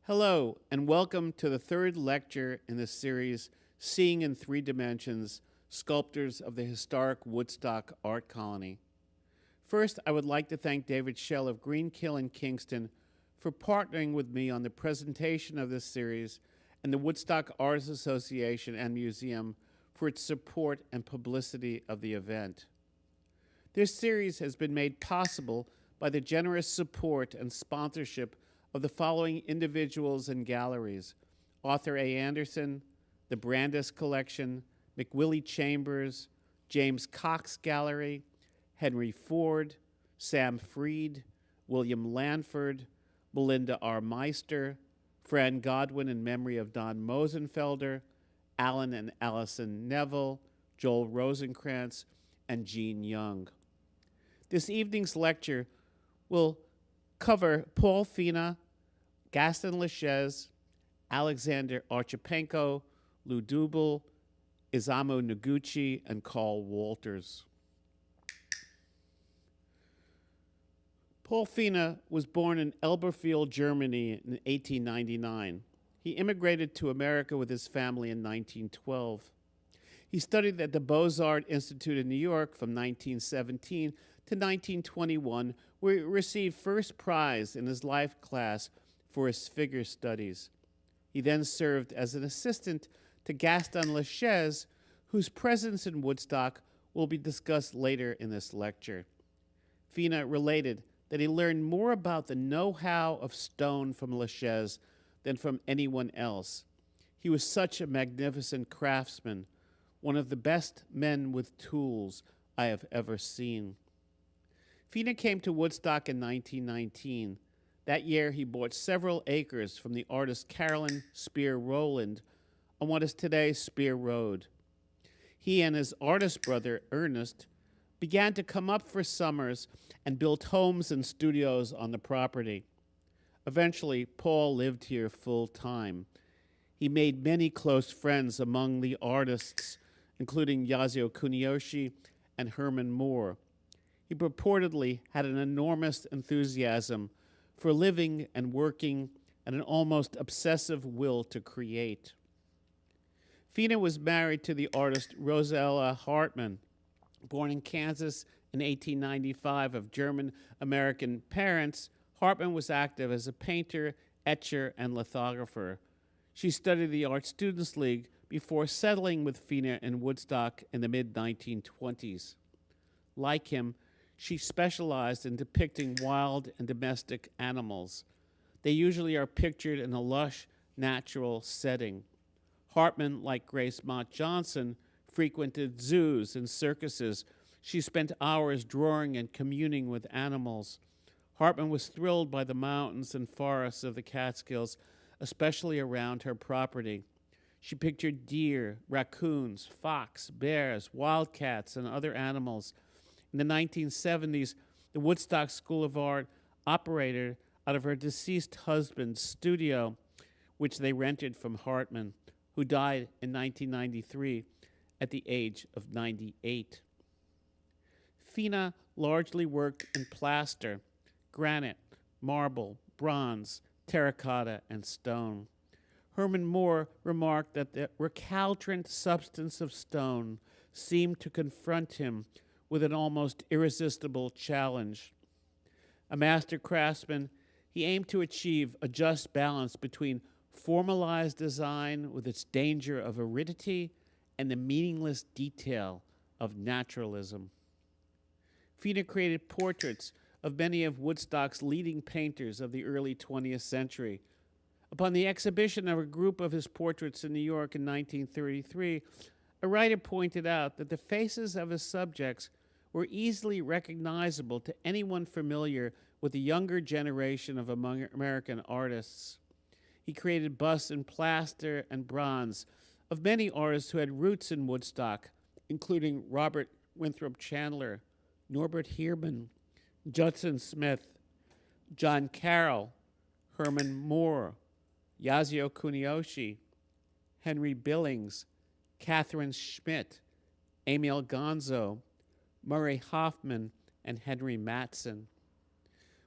Hello, and welcome to the third lecture in the series, Seeing in Three Dimensions, Sculptors of the Historic Woodstock Art Colony. First, I would like to thank David Schell of Greenkill in Kingston for partnering with me on the presentation of this series, and the Woodstock Artists Association and Museum for its support and publicity of the event. This series has been made possible by the generous support and sponsorship of the following individuals and galleries: Arthur A. Anderson, the Brandis Collection, McWillie Chambers, James Cox Gallery, Henry Ford, Sam Freed, William Lanford, Melinda R. Meister, Fran Godwin in memory of Don Mosenfelder, Alan and Allison Neville, Joel Rosenkrantz, and Jean Young. This evening's lecture will cover Paul Fina, Gaston Lachaise, Alexander Archipenko, Lou Dubel, Isamu Noguchi, and Carl Walters. Paul Fina was born in Elberfeld, Germany in 1899. He immigrated to America with his family in 1912. He studied at the Beaux-Arts Institute in New York from 1917 to 1921, where he received first prize in his life class for his figure studies. He then served as an assistant to Gaston Lachaise, whose presence in Woodstock will be discussed later in this lecture. Fina related that he learned more about the know-how of stone from Lachaise than from anyone else. He was such a magnificent craftsman, one of the best men with tools I have ever seen. Fina came to Woodstock in 1919. That year, he bought several acres from the artist Carolyn Spear Rowland on what is today Spear Road. He and his artist brother, Ernest, began to come up for summers and built homes and studios on the property. Eventually, Paul lived here full time. He made many close friends among the artists, including Yasuo Kuniyoshi and Herman Moore. He purportedly had an enormous enthusiasm for living and working and an almost obsessive will to create. Fina was married to the artist Rosella Hartman. Born in Kansas in 1895 of German-American parents, Hartman was active as a painter, etcher, and lithographer. She studied the Art Students League before settling with Fina in Woodstock in the mid-1920s. Like him, she specialized in depicting wild and domestic animals. They usually are pictured in a lush, natural setting. Hartman, like Grace Mott Johnson, frequented zoos and circuses. She spent hours drawing and communing with animals. Hartman was thrilled by the mountains and forests of the Catskills, especially around her property. She pictured deer, raccoons, fox, bears, wildcats, and other animals. In the 1970s, the Woodstock School of Art operated out of her deceased husband's studio, which they rented from Hartman, who died in 1993 at the age of 98. Fina largely worked in plaster, granite, marble, bronze, terracotta, and stone. Herman Moore remarked that the recalcitrant substance of stone seemed to confront him with an almost irresistible challenge. A master craftsman, he aimed to achieve a just balance between formalized design with its danger of aridity and the meaningless detail of naturalism. Fina created portraits of many of Woodstock's leading painters of the early 20th century. Upon the exhibition of a group of his portraits in New York in 1933, a writer pointed out that the faces of his subjects were easily recognizable to anyone familiar with the younger generation of American artists. He created busts in plaster and bronze of many artists who had roots in Woodstock, including Robert Winthrop Chandler, Norbert Hierman, Judson Smith, John Carroll, Herman Moore, Yasuo Kuniyoshi, Henry Billings, Catherine Schmidt, Emil Gonzo, Murray Hoffman, and Henry Matson.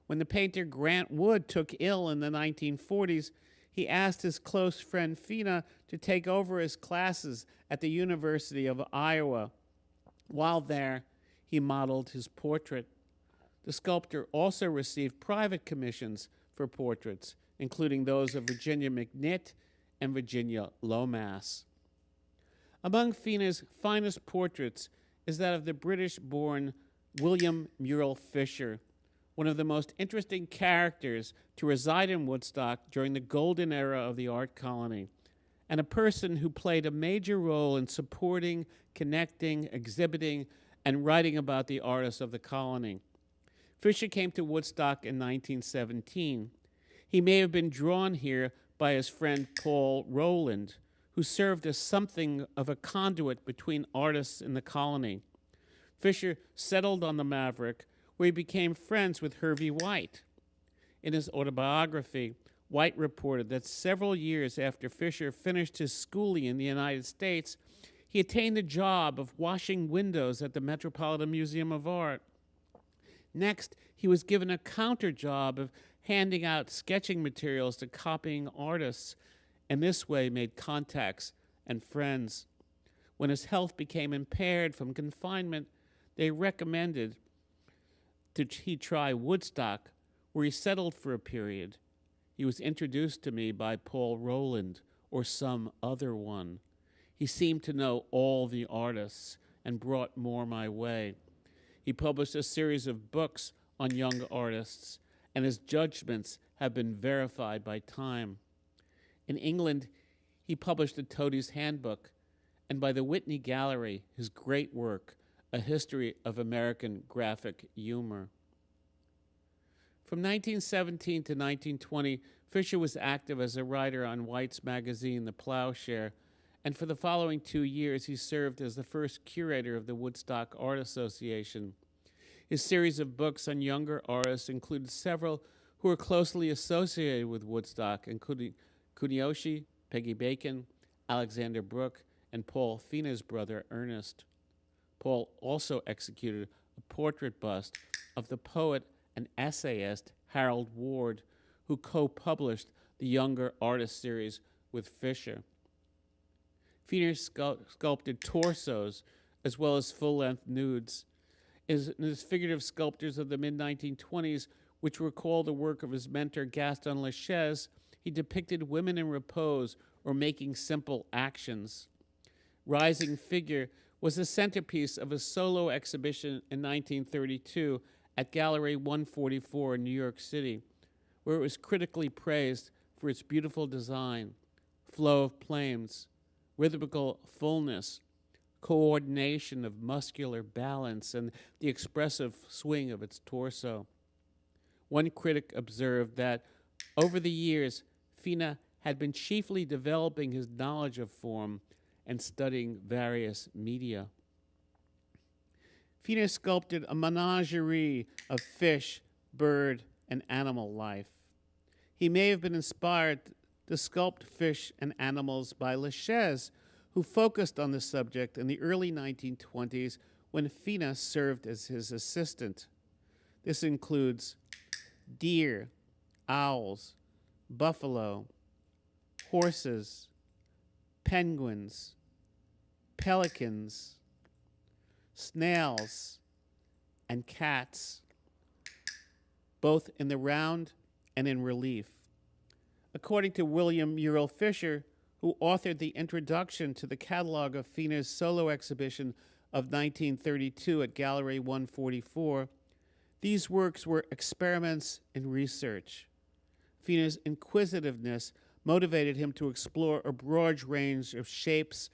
When the painter Grant Wood took ill in the 1940s, he asked his close friend Fina to take over his classes at the University of Iowa. While there, he modeled his portrait. The sculptor also received private commissions for portraits, including those of Virginia McNitt and Virginia Lomas. Among Fina's finest portraits is that of the British-born William Muriel Fisher, one of the most interesting characters to reside in Woodstock during the golden era of the art colony, and a person who played a major role in supporting, connecting, exhibiting, and writing about the artists of the colony. Fisher came to Woodstock in 1917. He may have been drawn here by his friend Paul Rowland, who served as something of a conduit between artists in the colony. Fisher settled on the Maverick, where he became friends with Hervey White. In his autobiography, White reported that several years after Fisher finished his schooling in the United States, he attained the job of washing windows at the Metropolitan Museum of Art. Next, he was given a counter job of handing out sketching materials to copying artists, and this way made contacts and friends. When his health became impaired from confinement, they recommended he try Woodstock, where he settled for a period. He was introduced to me by Paul Rowland, or some other one. He seemed to know all the artists and brought more my way. He published a series of books on young artists, and his judgments have been verified by time. In England, he published the Toadies Handbook, and by the Whitney Gallery, his great work, A History of American Graphic Humor. From 1917 to 1920, Fisher was active as a writer on White's magazine, The Plowshare, and for the following 2 years, he served as the first curator of the Woodstock Art Association. His series of books on younger artists included several who were closely associated with Woodstock, including Kuniyoshi, Peggy Bacon, Alexander Brooke, and Paul Fina's brother, Ernest. Paul also executed a portrait bust of the poet and essayist Harold Ward, who co-published the Younger Artist series with Fisher. Fina sculpted torsos as well as full-length nudes. In his figurative sculptures of the mid-1920s, which recall the work of his mentor Gaston Lachaise, he depicted women in repose or making simple actions. Rising Figure was the centerpiece of a solo exhibition in 1932 at Gallery 144 in New York City, where it was critically praised for its beautiful design, flow of planes, rhythmical fullness, coordination of muscular balance, and the expressive swing of its torso. One critic observed that over the years, Fina had been chiefly developing his knowledge of form and studying various media. Fina sculpted a menagerie of fish, bird, and animal life. He may have been inspired to sculpt fish and animals by Lachaise, who focused on the subject in the early 1920s when Fina served as his assistant. This includes deer, owls, buffalo, horses, penguins, pelicans, snails, and cats, both in the round and in relief. According to William Muriel Fisher, who authored the introduction to the catalog of Fina's solo exhibition of 1932 at Gallery 144, these works were experiments in research. Fina's inquisitiveness motivated him to explore a broad range of shapes,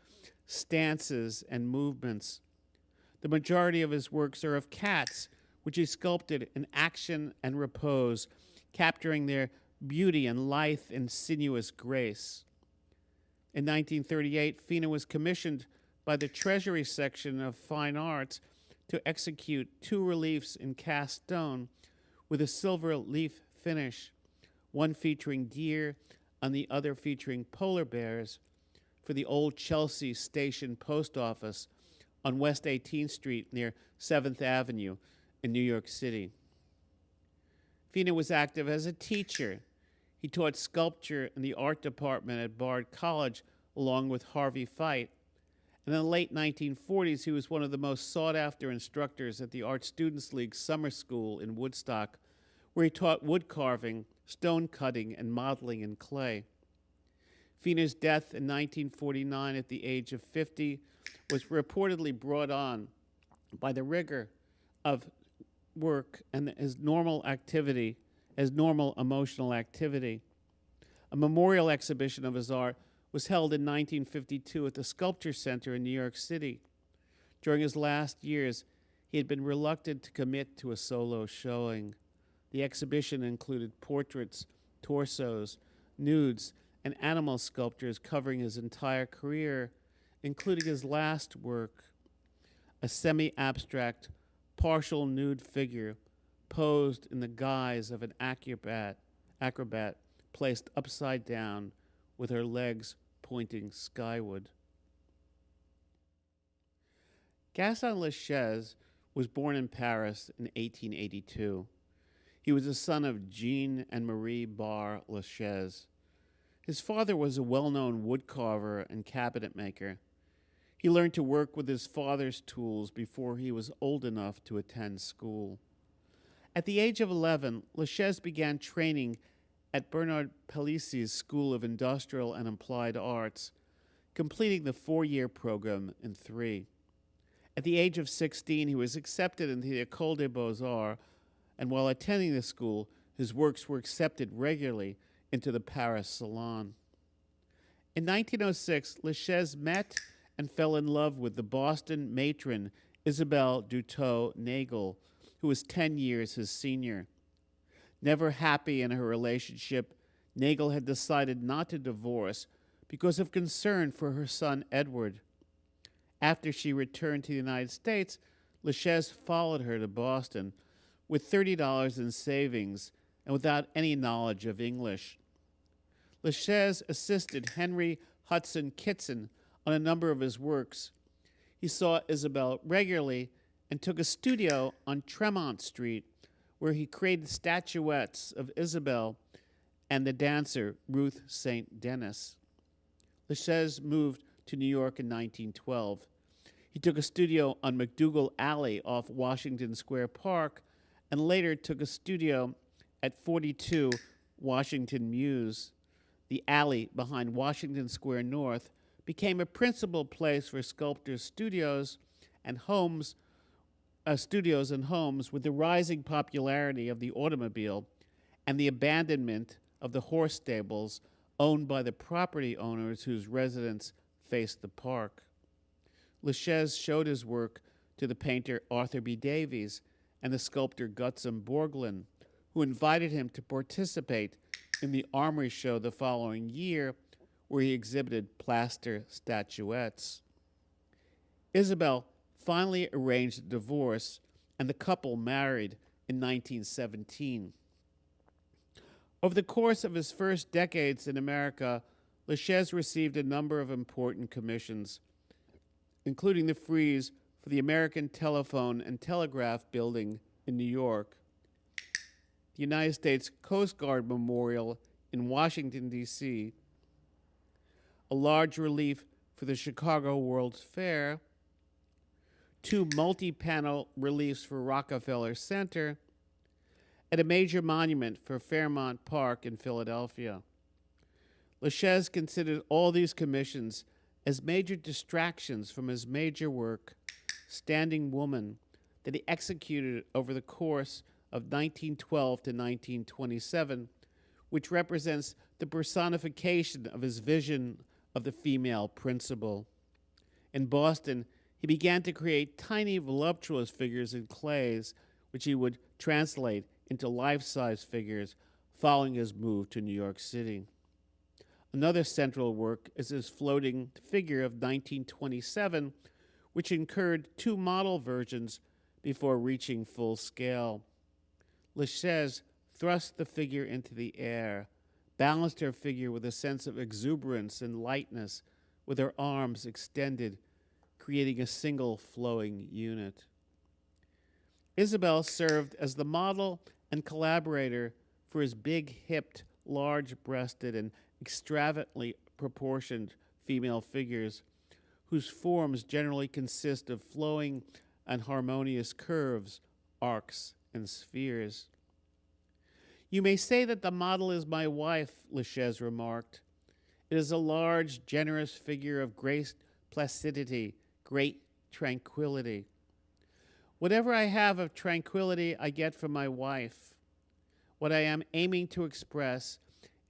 stances, and movements. The majority of his works are of cats, which he sculpted in action and repose, capturing their beauty and lithe and sinuous grace. In 1938, Fina was commissioned by the Treasury section of Fine Arts to execute 2 reliefs in cast stone with a silver leaf finish, one featuring deer and the other featuring polar bears, for the old Chelsea Station Post Office on West 18th Street near 7th Avenue in New York City. Fina was active as a teacher. He taught sculpture in the art department at Bard College along with Harvey Feit. And in the late 1940s, he was one of the most sought-after instructors at the Art Students League summer school in Woodstock, where he taught wood carving, stone cutting, and modeling in clay. Fiener's death in 1949 at the age of 50 was reportedly brought on by the rigor of work and his normal emotional activity. A memorial exhibition of his art was held in 1952 at the Sculpture Center in New York City. During his last years, he had been reluctant to commit to a solo showing. The exhibition included portraits, torsos, nudes, and animal sculptures covering his entire career, including his last work, a semi-abstract, partial nude figure posed in the guise of an acrobat placed upside down with her legs pointing skyward. Gaston Lachaise was born in Paris in 1882. He was the son of Jean and Marie Bar Lachaise. His father was a well-known woodcarver and cabinet maker. He learned to work with his father's tools before he was old enough to attend school. At the age of 11, Lachaise began training at Bernard Palissy's School of Industrial and Applied Arts, completing the 4-year program in 3. At the age of 16, he was accepted into the École des Beaux-Arts, and while attending the school, his works were accepted regularly into the Paris Salon. In 1906, Lachaise met and fell in love with the Boston matron Isabelle Dutot-Nagel, who was 10 years his senior. Never happy in her relationship, Nagel had decided not to divorce because of concern for her son Edward. After she returned to the United States, Lachaise followed her to Boston with $30 in savings and without any knowledge of English. Lachaise assisted Henry Hudson Kitson on a number of his works. He saw Isabel regularly and took a studio on Tremont Street, where he created statuettes of Isabel and the dancer Ruth St. Denis. Lachaise moved to New York in 1912. He took a studio on McDougal Alley off Washington Square Park, and later took a studio at 42 Washington Mews. The alley behind Washington Square North became a principal place for sculptors' studios and homes with the rising popularity of the automobile and the abandonment of the horse stables owned by the property owners whose residence faced the park. Lachaise showed his work to the painter Arthur B. Davies and the sculptor Gutzon Borglum, who invited him to participate in the Armory Show the following year, where he exhibited plaster statuettes. Isabel finally arranged a divorce, and the couple married in 1917. Over the course of his first decades in America, Lachaise received a number of important commissions, including the frieze for the American Telephone and Telegraph Building in New York, the United States Coast Guard Memorial in Washington, D.C., a large relief for the Chicago World's Fair, 2 multi-panel reliefs for Rockefeller Center, and a major monument for Fairmount Park in Philadelphia. Lachaise considered all these commissions as major distractions from his major work, Standing Woman, that he executed over the course of 1912 to 1927, which represents the personification of his vision of the female principle. In Boston, he began to create tiny, voluptuous figures in clays, which he would translate into life-size figures following his move to New York City. Another central work is his floating figure of 1927, which incurred 2 model versions before reaching full scale. Lachaise thrust the figure into the air, balanced her figure with a sense of exuberance and lightness, with her arms extended, creating a single flowing unit. Isabel served as the model and collaborator for his big-hipped large-breasted and extravagantly proportioned female figures whose forms generally consist of flowing and harmonious curves, arcs, and spheres. You may say that the model is my wife, Lachaise remarked. It is a large, generous figure of great placidity, great tranquility. Whatever I have of tranquility, I get from my wife. What I am aiming to express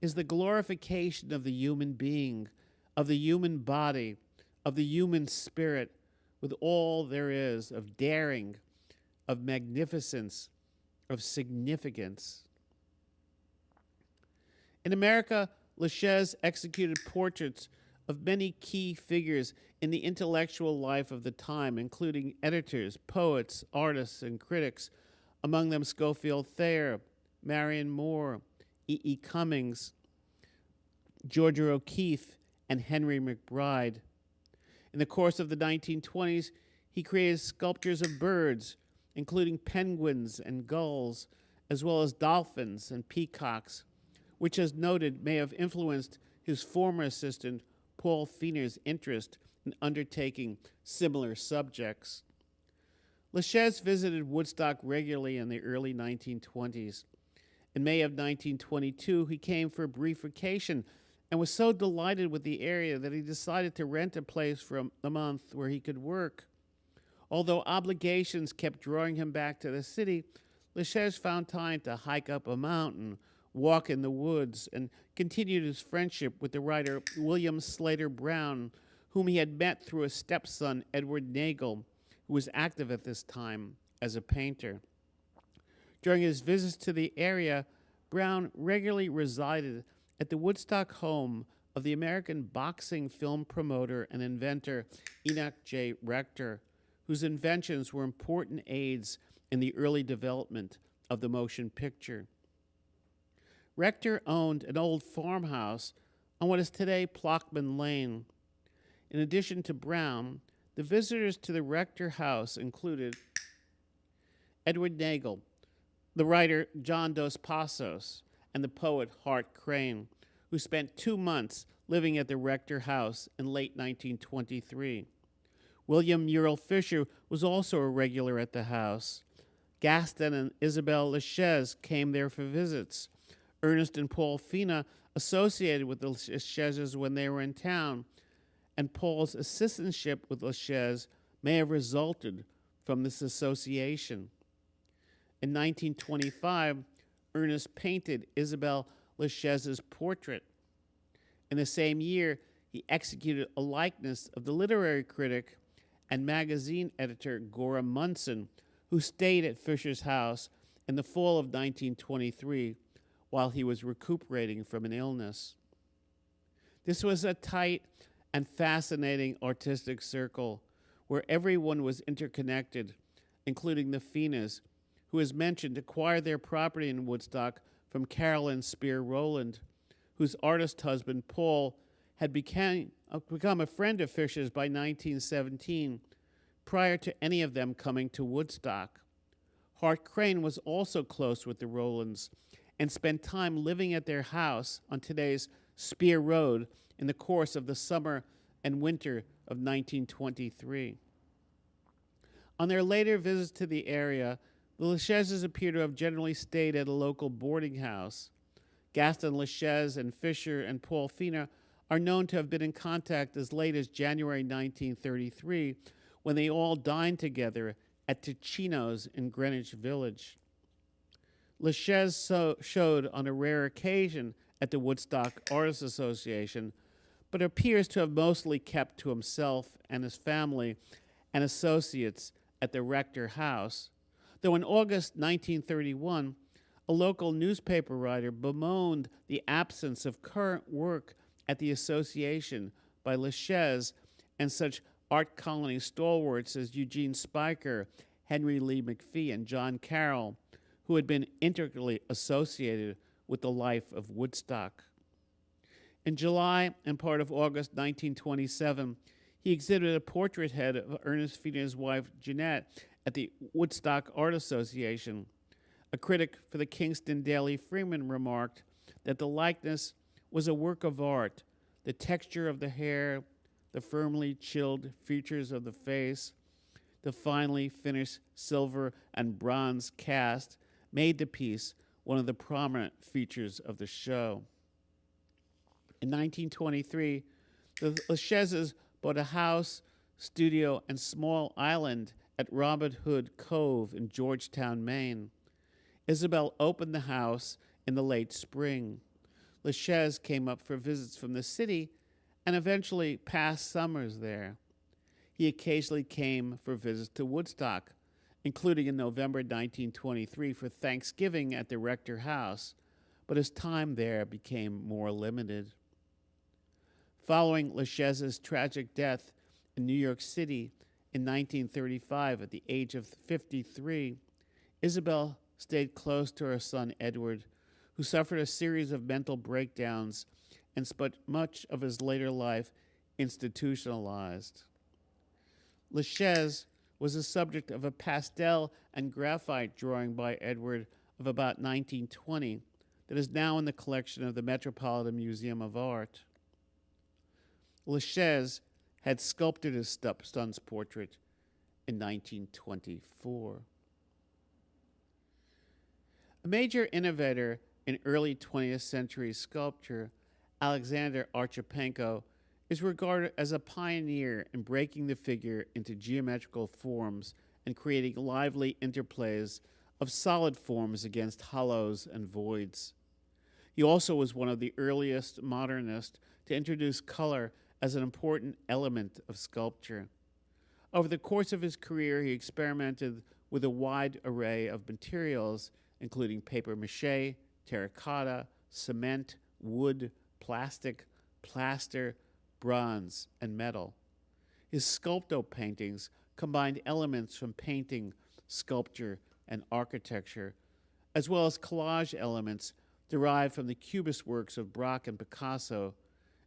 is the glorification of the human being, of the human body, of the human spirit, with all there is of daring, of magnificence, of significance. In America, Lachaise executed portraits of many key figures in the intellectual life of the time, including editors, poets, artists, and critics, among them Schofield Thayer, Marion Moore, E.E. Cummings, Georgia O'Keeffe, and Henry McBride. In the course of the 1920s, he created sculptures of birds, including penguins and gulls, as well as dolphins and peacocks, which, as noted, may have influenced his former assistant, Paul Fiener's interest in undertaking similar subjects. Lachaise visited Woodstock regularly in the early 1920s. In May of 1922, he came for a brief vacation and was so delighted with the area that he decided to rent a place for a month where he could work. Although obligations kept drawing him back to the city, Lachaise found time to hike up a mountain, walk in the woods, and continued his friendship with the writer William Slater Brown, whom he had met through his stepson, Edward Nagel, who was active at this time as a painter. During his visits to the area, Brown regularly resided at the Woodstock home of the American boxing film promoter and inventor Enoch J. Rector, whose inventions were important aids in the early development of the motion picture. Rector owned an old farmhouse on what is today Plockman Lane. In addition to Brown, the visitors to the Rector house included Edward Nagel, the writer John Dos Passos, and the poet Hart Crane, who spent 2 months living at the Rector house in late 1923. William Muriel Fisher was also a regular at the house. Gaston and Isabel Lachaise came there for visits. Ernest and Paul Fina associated with the Lachaises when they were in town, and Paul's assistantship with Lachaise may have resulted from this association. In 1925, Ernest painted Isabel Lachaise's portrait. In the same year, he executed a likeness of the literary critic and magazine editor Gorham Munson, who stayed at Fisher's house in the fall of 1923 while he was recuperating from an illness. This was a tight and fascinating artistic circle where everyone was interconnected, including the Finas, who, as mentioned, acquired their property in Woodstock from Carolyn Spear Rowland, whose artist husband, Paul, had become a friend of Fisher's by 1917, prior to any of them coming to Woodstock. Hart Crane was also close with the Rowlands and spent time living at their house on today's Spear Road in the course of the summer and winter of 1923. On their later visits to the area, the Lachaises appear to have generally stayed at a local boarding house. Gaston Lachaise and Fisher and Paul Fina are known to have been in contact as late as January 1933, when they all dined together at Ticino's in Greenwich Village. Lachaise showed on a rare occasion at the Woodstock Artists Association, but appears to have mostly kept to himself and his family and associates at the Rector House, though in August 1931, a local newspaper writer bemoaned the absence of current work at the association by Lachaise and such art colony stalwarts as Eugene Spiker, Henry Lee McPhee, and John Carroll, who had been integrally associated with the life of Woodstock. In July and part of August 1927, he exhibited a portrait head of Ernest Fina's wife, Jeanette, at the Woodstock Art Association. A critic for the Kingston Daily Freeman remarked that the likeness was a work of art. The texture of the hair, the firmly chilled features of the face, the finely finished silver and bronze cast made the piece one of the prominent features of the show. In 1923, the Lachezes bought a house, studio, and small island at Robin Hood Cove in Georgetown, Maine. Isabel opened the house in the late spring. Lachez came up for visits from the city and eventually passed summers there. He occasionally came for visits to Woodstock, including in November 1923 for Thanksgiving at the Rector House, but his time there became more limited. Following Lachez's tragic death in New York City in 1935 at the age of 53, Isabel stayed close to her son Edward, who suffered a series of mental breakdowns and spent much of his later life institutionalized. Lachez was the subject of a pastel and graphite drawing by Edward of about 1920 that is now in the collection of the Metropolitan Museum of Art. Lachez had sculpted his son's portrait in 1924. A major innovator in early 20th century sculpture, Alexander Archipenko, is regarded as a pioneer in breaking the figure into geometrical forms and creating lively interplays of solid forms against hollows and voids. He also was one of the earliest modernists to introduce color as an important element of sculpture. Over the course of his career, he experimented with a wide array of materials, including papier-mâché, terracotta, cement, wood, plastic, plaster, bronze, and metal. His sculpto paintings combined elements from painting, sculpture, and architecture, as well as collage elements derived from the Cubist works of Braque and Picasso,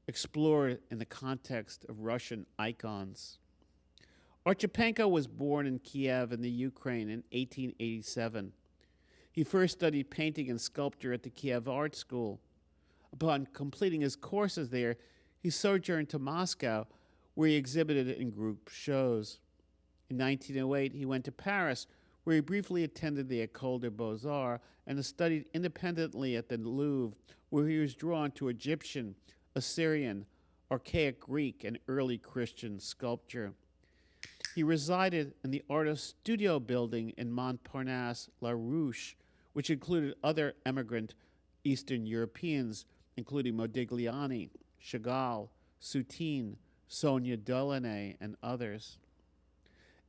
explored in the context of Russian icons. Archipenko was born in Kiev in the Ukraine in 1887. He first studied painting and sculpture at the Kiev Art School. Upon completing his courses there, he sojourned to Moscow, where he exhibited in group shows. In 1908, he went to Paris, where he briefly attended the École des Beaux-Arts and studied independently at the Louvre, where he was drawn to Egyptian, Assyrian, archaic Greek, and early Christian sculpture. He resided in the artist's studio building in Montparnasse, La Ruche, which included other emigrant Eastern Europeans, including Modigliani, Chagall, Soutine, Sonia Delaunay, and others.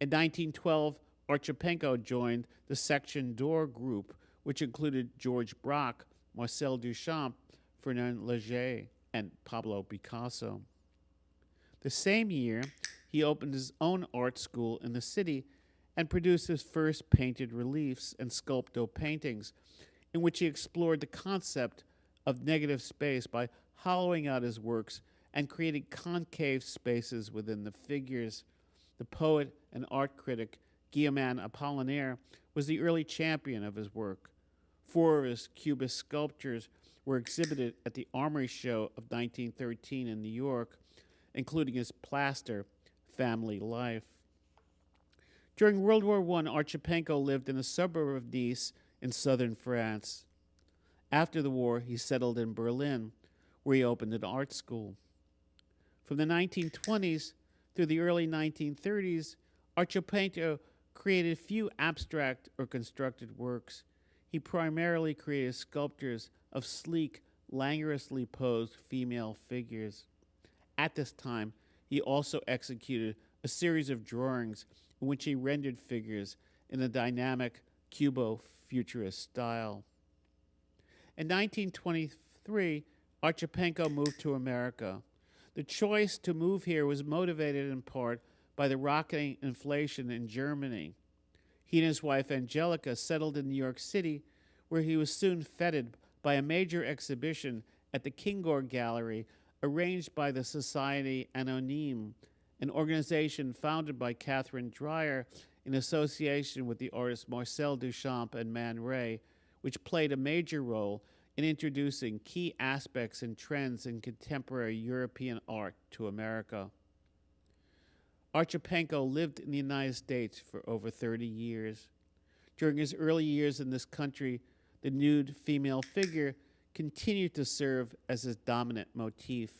In 1912, Archipenko joined the Section d'Or group, which included George Braque, Marcel Duchamp, Fernand Léger, and Pablo Picasso. The same year, he opened his own art school in the city and produced his first painted reliefs and sculpto paintings, in which he explored the concept of negative space by hollowing out his works and creating concave spaces within the figures. The poet and art critic Guillaume Apollinaire was the early champion of his work. 4 of his Cubist sculptures were exhibited at the Armory Show of 1913 in New York, including his plaster, Family Life. During World War I, Archipenko lived in a suburb of Nice in southern France. After the war, he settled in Berlin, where he opened an art school. From the 1920s through the early 1930s, Archipenko created few abstract or constructed works. He primarily created sculptures of sleek, languorously posed female figures. At this time, he also executed a series of drawings in which he rendered figures in a dynamic Cubo-futurist style. In 1923, Archipenko moved to America. The choice to move here was motivated in part by the rocketing inflation in Germany. He and his wife Angelica settled in New York City, where he was soon feted by a major exhibition at the Kingor Gallery arranged by the Society Anonyme, an organization founded by Catherine Dreyer in association with the artists Marcel Duchamp and Man Ray, which played a major role in introducing key aspects and trends in contemporary European art to America. Archipenko lived in the United States for over 30 years. During his early years in this country, the nude female figure continued to serve as his dominant motif.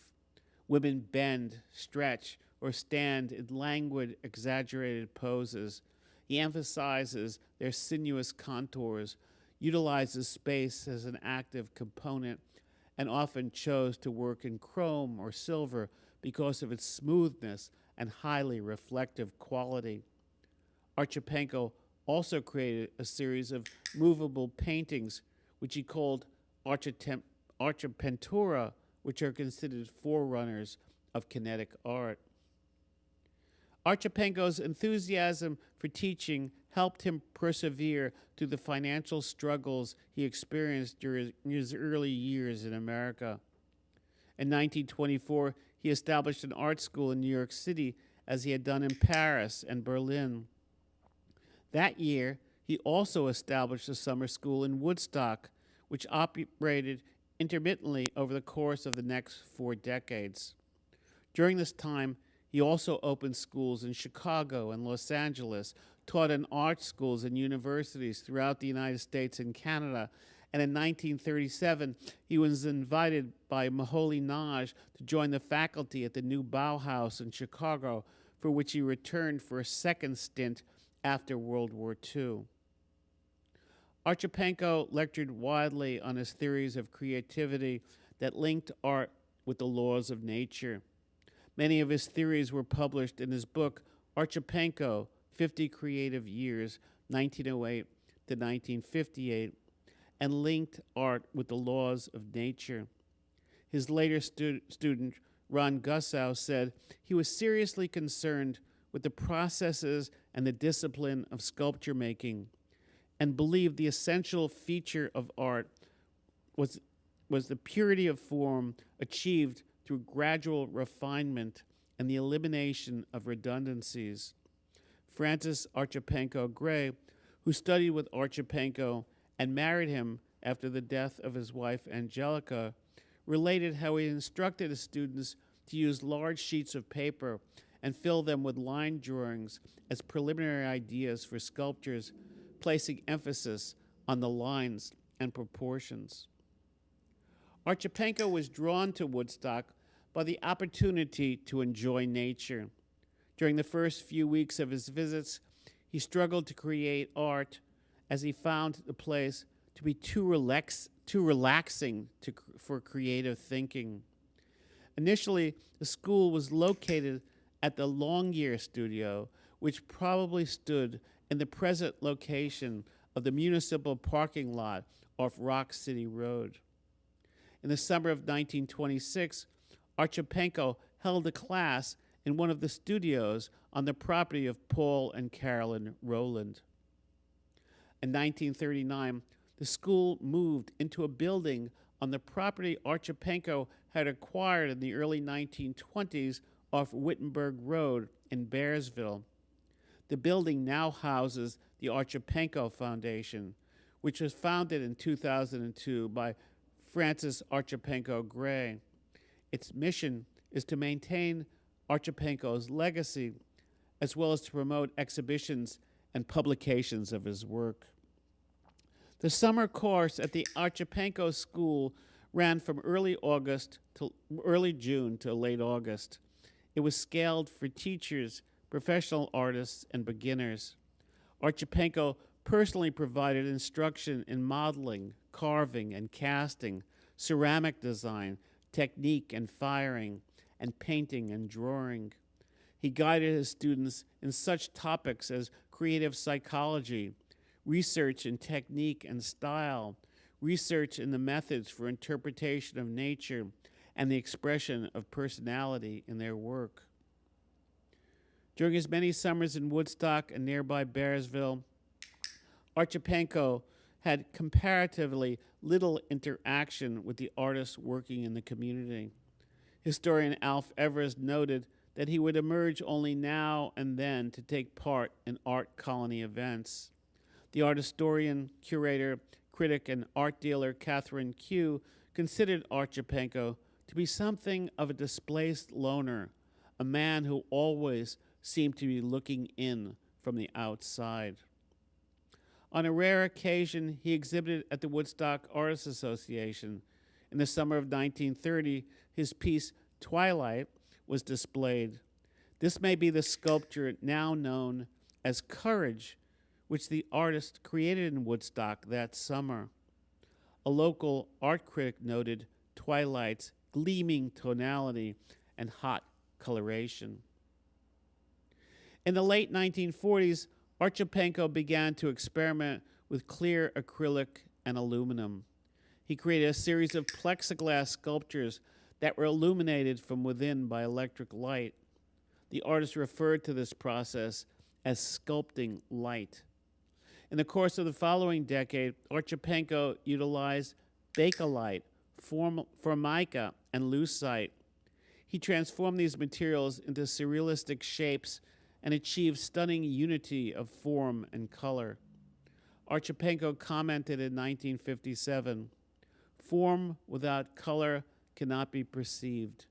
Women bend, stretch, or stand in languid, exaggerated poses. He emphasizes their sinuous contours, utilizes space as an active component, and often chose to work in chrome or silver because of its smoothness and highly reflective quality. Archipenko also created a series of movable paintings, which he called archipentura, which are considered forerunners of kinetic art. Archipenko's enthusiasm for teaching helped him persevere through the financial struggles he experienced during his early years in America. In 1924, he established an art school in New York City, as he had done in Paris and Berlin. That year, he also established a summer school in Woodstock, which operated intermittently over the course of the next 4 decades. During this time, he also opened schools in Chicago and Los Angeles, taught in art schools and universities throughout the United States and Canada, and in 1937, he was invited by Moholy Nagy to join the faculty at the new Bauhaus in Chicago, for which he returned for a second stint after World War II. Archipenko lectured widely on his theories of creativity that linked art with the laws of nature. Many of his theories were published in his book, Archipenko, 50 Creative Years, 1908 to 1958, and linked art with the laws of nature. His later student, Ron Gussow, said he was seriously concerned with the processes and the discipline of sculpture making, and believed the essential feature of art was the purity of form achieved through gradual refinement and the elimination of redundancies. Francis Archipenko Gray, who studied with Archipenko and married him after the death of his wife Angelica, related how he instructed his students to use large sheets of paper and fill them with line drawings as preliminary ideas for sculptures, placing emphasis on the lines and proportions. Archipenko was drawn to Woodstock by the opportunity to enjoy nature. During the first few weeks of his visits, he struggled to create art as he found the place to be too relaxing for creative thinking. Initially, the school was located at the Longyear Studio, which probably stood in the present location of the municipal parking lot off Rock City Road. In the summer of 1926, Archipenko held a class in one of the studios on the property of Paul and Carolyn Rowland. In 1939, the school moved into a building on the property Archipenko had acquired in the early 1920s off Wittenberg Road in Bearsville. The building now houses the Archipenko Foundation, which was founded in 2002 by Francis Archipenko Gray. Its mission is to maintain Archipenko's legacy, as well as to promote exhibitions and publications of his work. The summer course at the Archipenko School ran from early June to late August. It was scaled for teachers, professional artists, and beginners. Archipenko personally provided instruction in modeling, carving, and casting, ceramic design, technique and firing, and painting and drawing. He guided his students in such topics as creative psychology, research in technique and style, research in the methods for interpretation of nature, and the expression of personality in their work. During his many summers in Woodstock and nearby Bearsville, Archipenko had comparatively little interaction with the artists working in the community. Historian Alf Everest noted that he would emerge only now and then to take part in art colony events. The art historian, curator critic and art dealer Catherine Q considered Archipenko to be something of a displaced loner, a man who always seemed to be looking in from the outside. On a rare occasion, he exhibited at the Woodstock Artists Association. In the summer of 1930, his piece Twilight was displayed. This may be the sculpture now known as Courage, which the artist created in Woodstock that summer. A local art critic noted Twilight's gleaming tonality and hot coloration. In the late 1940s, Archipenko began to experiment with clear acrylic and aluminum. He created a series of plexiglass sculptures that were illuminated from within by electric light. The artist referred to this process as sculpting light. In the course of the following decade, Archipenko utilized bakelite, formica, and lucite. He transformed these materials into surrealistic shapes and achieved stunning unity of form and color. Archipenko commented in 1957, "Form without color cannot be perceived.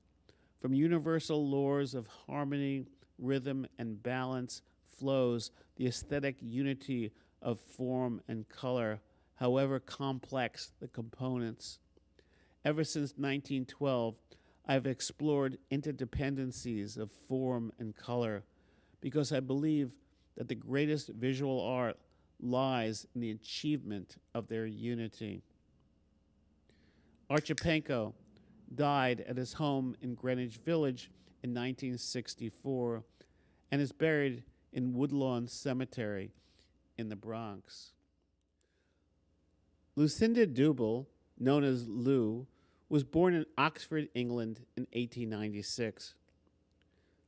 From universal laws of harmony, rhythm, and balance flows the aesthetic unity of form and color, however complex the components. Ever since 1912, I've explored interdependencies of form and color because I believe that the greatest visual art lies in the achievement of their unity." Archipenko died at his home in Greenwich Village in 1964 and is buried in Woodlawn Cemetery in the Bronx. Lucinda Dubel, known as Lou, was born in Oxford, England in 1896.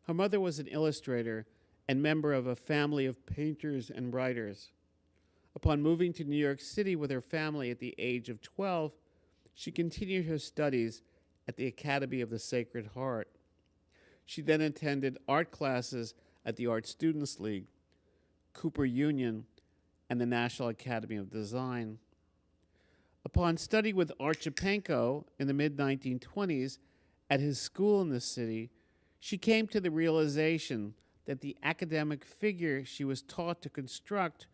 Her mother was an illustrator and member of a family of painters and writers. Upon moving to New York City with her family at the age of 12, she continued her studies at the Academy of the Sacred Heart. She then attended art classes at the Art Students League, Cooper Union, and the National Academy of Design. Upon studying with Archipenko in the mid-1920s at his school in the city, she came to the realization that the academic figure she was taught to construct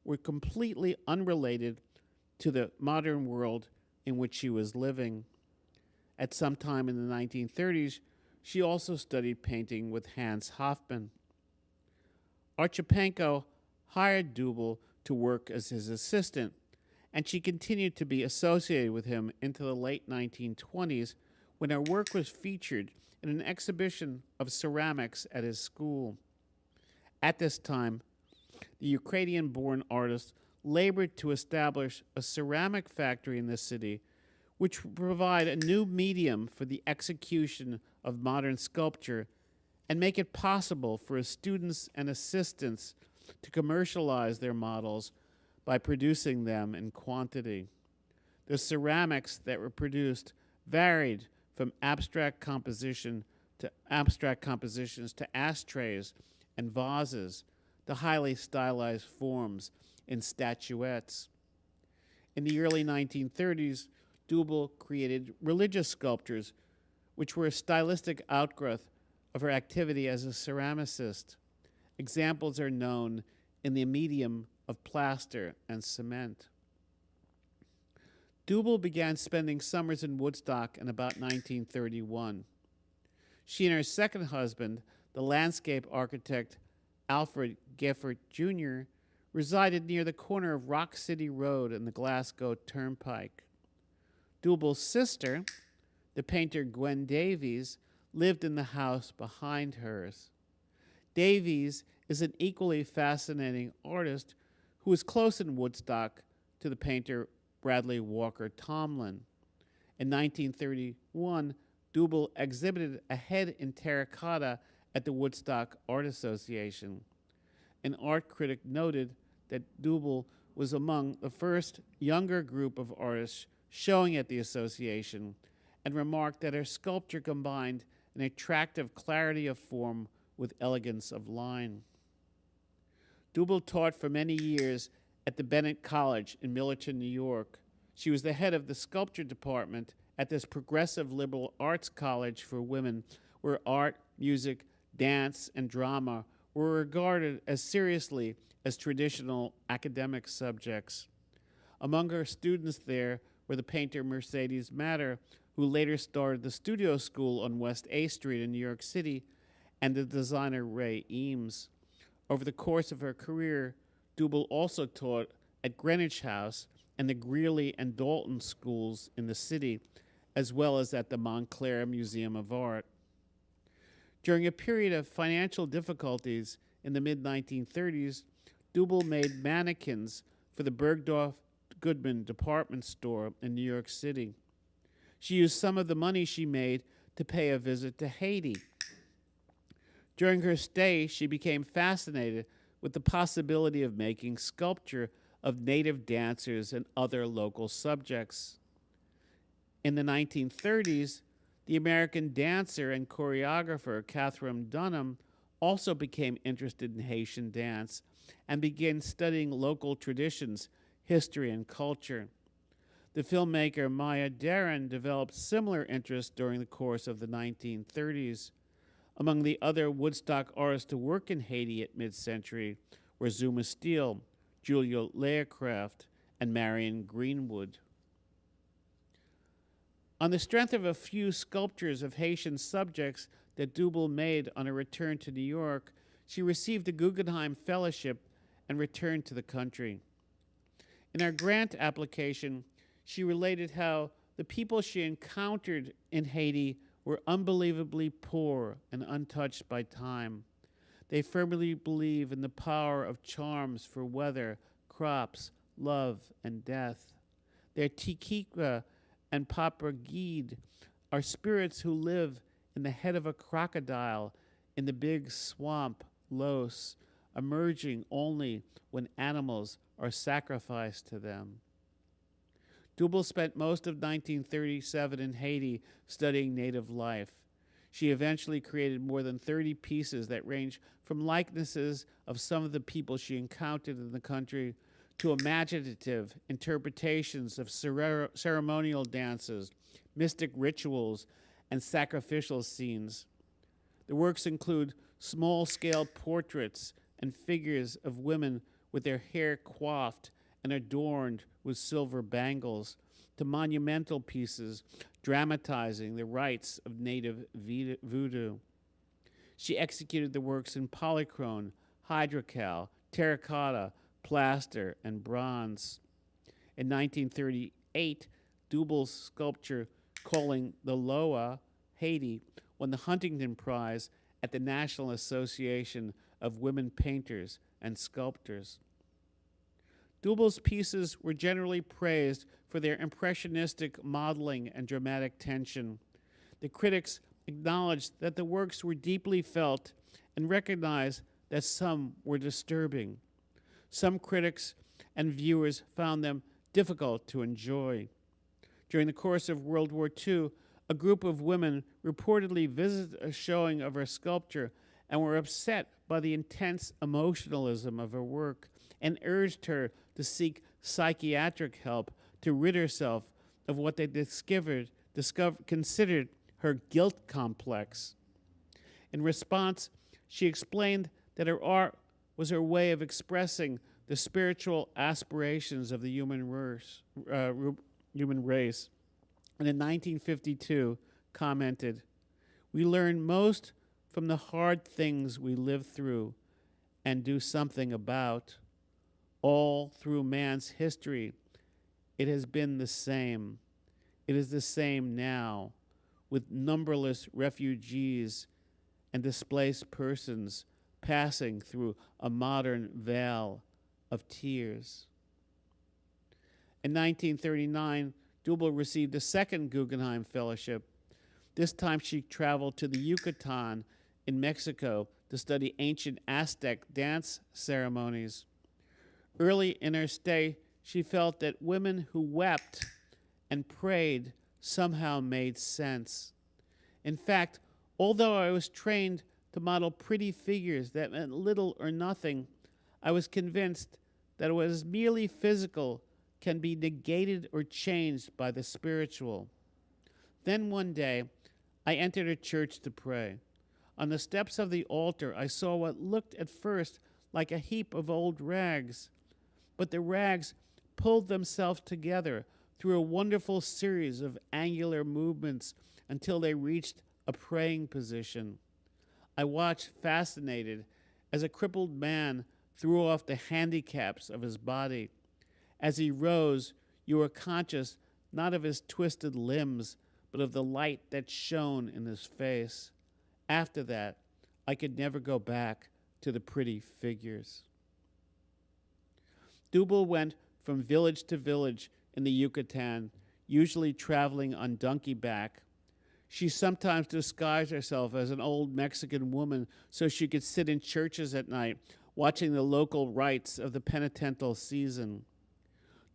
were completely unrelated to the modern world in which she was living. At some time in the 1930s, she also studied painting with Hans Hofmann. Archipenko hired Dubel to work as his assistant, and she continued to be associated with him into the late 1920s when her work was featured in an exhibition of ceramics at his school. At this time, the Ukrainian-born artist labored to establish a ceramic factory in the city, which would provide a new medium for the execution of modern sculpture and make it possible for his students and assistants to commercialize their models by producing them in quantity. The ceramics that were produced varied from abstract compositions to ashtrays and vases to highly stylized forms in statuettes. In the early 1930s, Dubel created religious sculptures, which were a stylistic outgrowth of her activity as a ceramicist. Examples are known in the medium of plaster and cement. Dubel began spending summers in Woodstock in about 1931. She and her second husband, the landscape architect Alfred Gifford Jr., resided near the corner of Rock City Road and the Glasgow Turnpike. Dubel's sister, the painter Gwen Davies, lived in the house behind hers. Davies is an equally fascinating artist who was close in Woodstock to the painter Bradley Walker Tomlin. In 1931, Dubel exhibited a head in terracotta at the Woodstock Art Association. An art critic noted that Dubel was among the first younger group of artists showing at the association and remarked that her sculpture combined an attractive clarity of form with elegance of line. Dubel taught for many years at the Bennett College in Millerton, New York. She was the head of the sculpture department at this progressive liberal arts college for women, where art, music, dance, and drama were regarded as seriously as traditional academic subjects. Among her students there were the painter Mercedes Matter, who later started the studio school on West A Street in New York City, and the designer Ray Eames. Over the course of her career, Dubel also taught at Greenwich House and the Greeley and Dalton schools in the city, as well as at the Montclair Museum of Art. During a period of financial difficulties in the mid-1930s, Dubel made mannequins for the Bergdorf Goodman department store in New York City. She used some of the money she made to pay a visit to Haiti. During her stay, she became fascinated with the possibility of making sculpture of native dancers and other local subjects. In the 1930s, the American dancer and choreographer Catherine Dunham also became interested in Haitian dance and began studying local traditions, history, and culture. The filmmaker Maya Deren developed similar interests during the course of the 1930s. Among the other Woodstock artists to work in Haiti at mid-century were Zuma Steele, Julia Leacraft, and Marion Greenwood. On the strength of a few sculptures of Haitian subjects that Dubel made on a return to New York, she received a Guggenheim Fellowship and returned to the country. In her grant application, she related how the people she encountered in Haiti were unbelievably poor and untouched by time. They firmly believe in the power of charms for weather, crops, love, and death. Their Tikika and Papa Guide are spirits who live in the head of a crocodile in the big swamp, Los, emerging only when animals are sacrificed to them. Dubel spent most of 1937 in Haiti studying native life. She eventually created more than 30 pieces that range from likenesses of some of the people she encountered in the country to imaginative interpretations of ceremonial dances, mystic rituals, and sacrificial scenes. The works include small-scale portraits and figures of women with their hair coiffed and adorned with silver bangles, to monumental pieces dramatizing the rites of native voodoo. She executed the works in polychrome, hydrocal, terracotta, plaster, and bronze. In 1938, Dubel's sculpture calling the Loa, Haiti, won the Huntington Prize at the National Association of Women Painters and Sculptors. Dubel's pieces were generally praised for their impressionistic modeling and dramatic tension. The critics acknowledged that the works were deeply felt and recognized that some were disturbing. Some critics and viewers found them difficult to enjoy. During the course of World War II, a group of women reportedly visited a showing of her sculpture and were upset by the intense emotionalism of her work and urged her to seek psychiatric help to rid herself of what they considered her guilt complex. In response, she explained that her art was her way of expressing the spiritual aspirations of the human race, and in 1952 commented, "We learn most from the hard things we live through and do something about. All through man's history, it has been the same. It is the same now, with numberless refugees and displaced persons passing through a modern vale of tears." In 1939, Dubel received a second Guggenheim Fellowship. This time she traveled to the Yucatan in Mexico to study ancient Aztec dance ceremonies. Early in her stay, she felt that women who wept and prayed somehow made sense. In fact, although I was trained to model pretty figures that meant little or nothing, I was convinced that what is merely physical can be negated or changed by the spiritual. Then one day, I entered a church to pray. On the steps of the altar, I saw what looked at first like a heap of old rags, but the rags pulled themselves together through a wonderful series of angular movements until they reached a praying position. I watched fascinated as a crippled man threw off the handicaps of his body. As he rose, you were conscious not of his twisted limbs, but of the light that shone in his face. After that, I could never go back to the pretty figures. Dubal went from village to village in the Yucatan, usually traveling on donkey back. She sometimes disguised herself as an old Mexican woman so she could sit in churches at night, watching the local rites of the penitential season.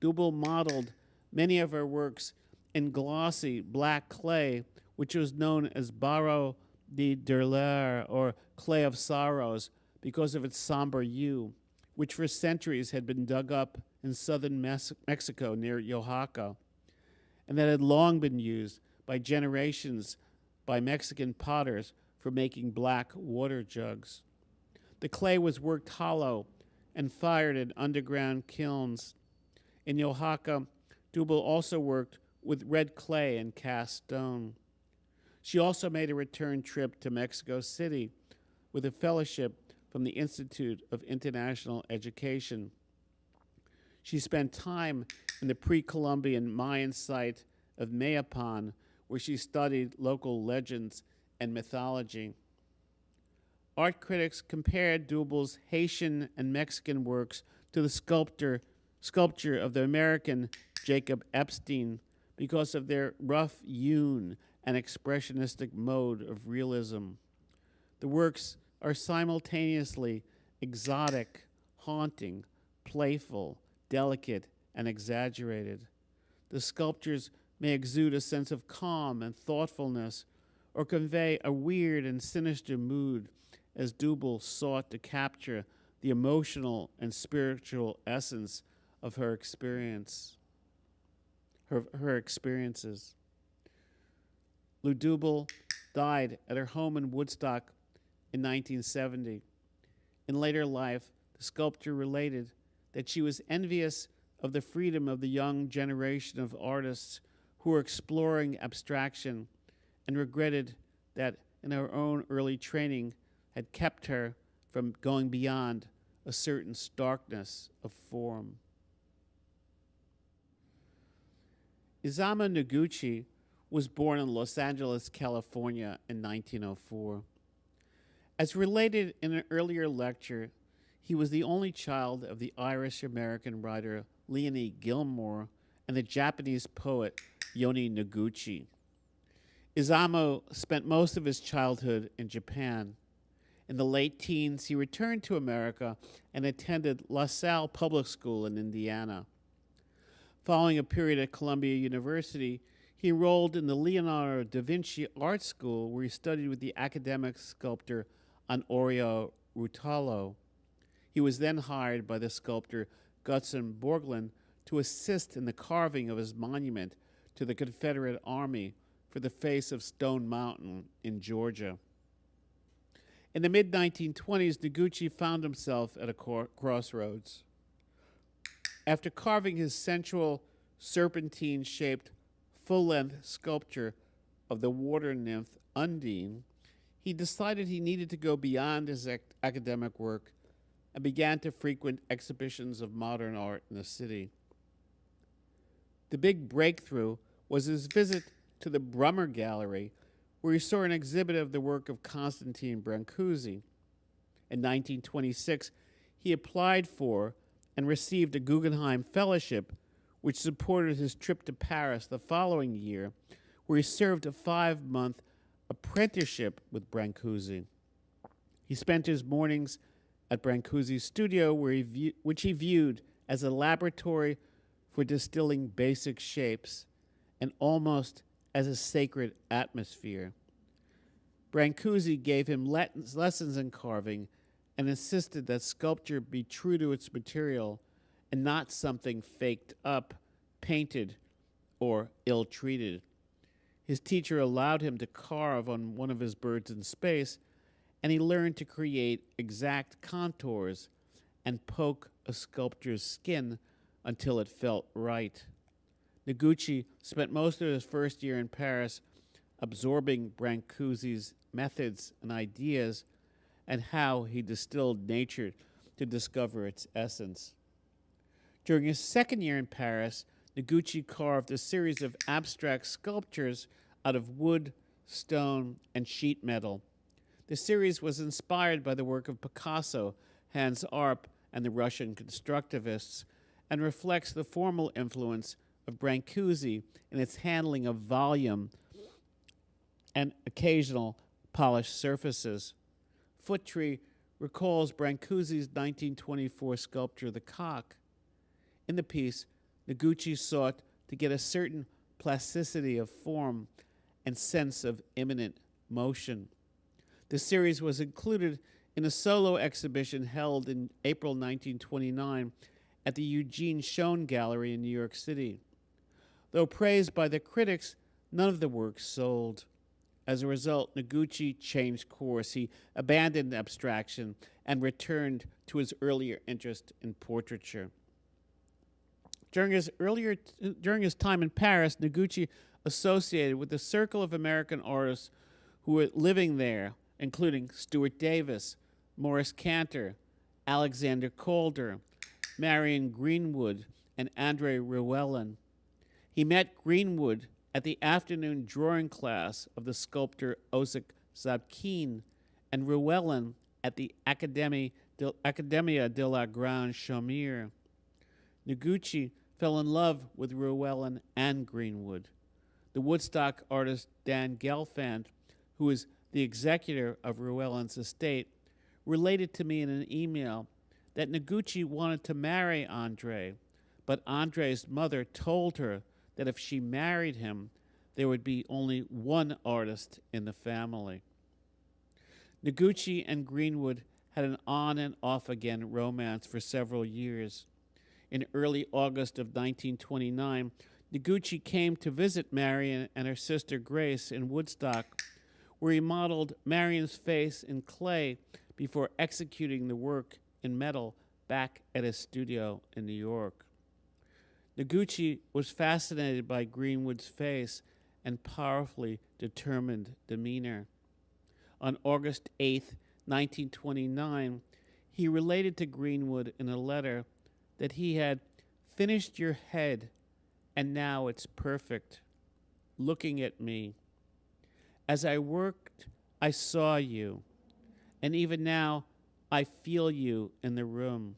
Dubal modeled many of her works in glossy black clay, which was known as barro de douleur, or clay of sorrows, because of its somber hue, which for centuries had been dug up in southern Mexico near Oaxaca, and that had long been used by generations by Mexican potters for making black water jugs. The clay was worked hollow and fired in underground kilns. In Oaxaca, Dubal also worked with red clay and cast stone. She also made a return trip to Mexico City with a fellowship from the Institute of International Education. She spent time in the pre-Columbian Mayan site of Mayapan, where she studied local legends and mythology. Art critics compared Dubal's Haitian and Mexican works to the sculpture of the American Jacob Epstein because of their rough-hewn and expressionistic mode of realism. The works are simultaneously exotic, haunting, playful, delicate, and exaggerated. The sculptures may exude a sense of calm and thoughtfulness, or convey a weird and sinister mood, as Dubal sought to capture the emotional and spiritual essence of her experiences. Lou Dubal died at her home in Woodstock in 1970. In later life, the sculptor related that she was envious of the freedom of the young generation of artists who were exploring abstraction, and regretted that in her own early training had kept her from going beyond a certain starkness of form. Isamu Noguchi was born in Los Angeles, California in 1904. As related in an earlier lecture, he was the only child of the Irish-American writer Leonie Gilmore and the Japanese poet Yoni Noguchi. Isamu spent most of his childhood in Japan. In the late teens, he returned to America and attended La Salle Public School in Indiana. Following a period at Columbia University, he enrolled in the Leonardo da Vinci Art School, where he studied with the academic sculptor Honorio Ruotolo. He was then hired by the sculptor Gutzon Borglum to assist in the carving of his monument to the Confederate Army for the face of Stone Mountain in Georgia. In the mid-1920s, Noguchi found himself at a crossroads. After carving his sensual, serpentine-shaped, full-length sculpture of the water nymph Undine, he decided he needed to go beyond his academic work and began to frequent exhibitions of modern art in the city. The big breakthrough was his visit to the Brummer Gallery, where he saw an exhibit of the work of Constantine Brancusi. In 1926, he applied for and received a Guggenheim Fellowship, which supported his trip to Paris the following year, where he served a 5-month apprenticeship with Brancusi. He spent his mornings at Brancusi's studio, which he viewed as a laboratory for distilling basic shapes and almost as a sacred atmosphere. Brancusi gave him lessons in carving and insisted that sculpture be true to its material and not something faked up, painted, or ill-treated. His teacher allowed him to carve on one of his birds in space, and he learned to create exact contours and poke a sculpture's skin until it felt right. Noguchi spent most of his first year in Paris absorbing Brancusi's methods and ideas and how he distilled nature to discover its essence. During his second year in Paris, Noguchi carved a series of abstract sculptures out of wood, stone, and sheet metal. The series was inspired by the work of Picasso, Hans Arp, and the Russian constructivists, and reflects the formal influence of Brancusi in its handling of volume and occasional polished surfaces. Foottree recalls Brancusi's 1924 sculpture, The Cock. In the piece, Noguchi sought to get a certain plasticity of form and sense of imminent motion. The series was included in a solo exhibition held in April 1929 at the Eugene Schoen Gallery in New York City. Though praised by the critics, none of the works sold. As a result, Noguchi changed course. He abandoned abstraction and returned to his earlier interest in portraiture. During his time in Paris, Noguchi associated with a circle of American artists who were living there, including Stuart Davis, Morris Cantor, Alexander Calder, Marion Greenwood, and Andrei Rewellin. He met Greenwood at the afternoon drawing class of the sculptor Osip Zabkin and Rewellin at the Academia de la Grande Chaumière. Noguchi fell in love with Rewellin and Greenwood. The Woodstock artist Dan Gelfand, who is the executor of Rewellin's estate, related to me in an email that Noguchi wanted to marry Andre, but Andre's mother told her that if she married him, there would be only one artist in the family. Noguchi and Greenwood had an on and off again romance for several years. In early August of 1929, Noguchi came to visit Marion and her sister Grace in Woodstock, where he modeled Marion's face in clay before executing the work in metal back at his studio in New York. Noguchi was fascinated by Greenwood's face and powerfully determined demeanor. On August 8, 1929, he related to Greenwood in a letter that he had finished your head and now it's perfect, looking at me. As I worked, I saw you, and even now I feel you in the room.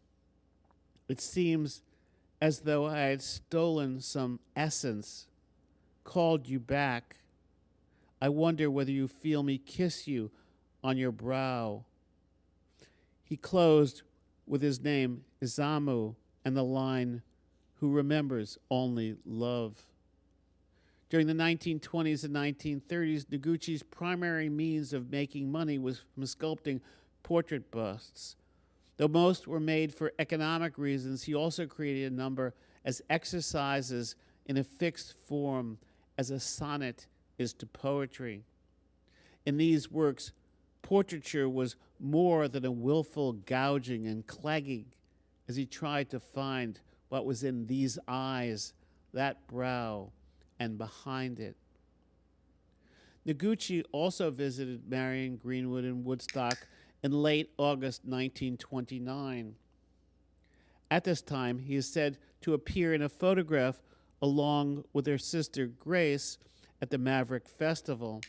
It seems as though I had stolen some essence, called you back. I wonder whether you feel me kiss you on your brow. He closed with his name, Izamu, and the line, who remembers only love. During the 1920s and 1930s, Noguchi's primary means of making money was from sculpting portrait busts. Though most were made for economic reasons, he also created a number as exercises in a fixed form, as a sonnet is to poetry. In these works, portraiture was more than a willful gouging and clagging, as he tried to find what was in these eyes, that brow, and behind it. Noguchi also visited Marion Greenwood in Woodstock in late August 1929. At this time, he is said to appear in a photograph along with her sister Grace at the Maverick Festival.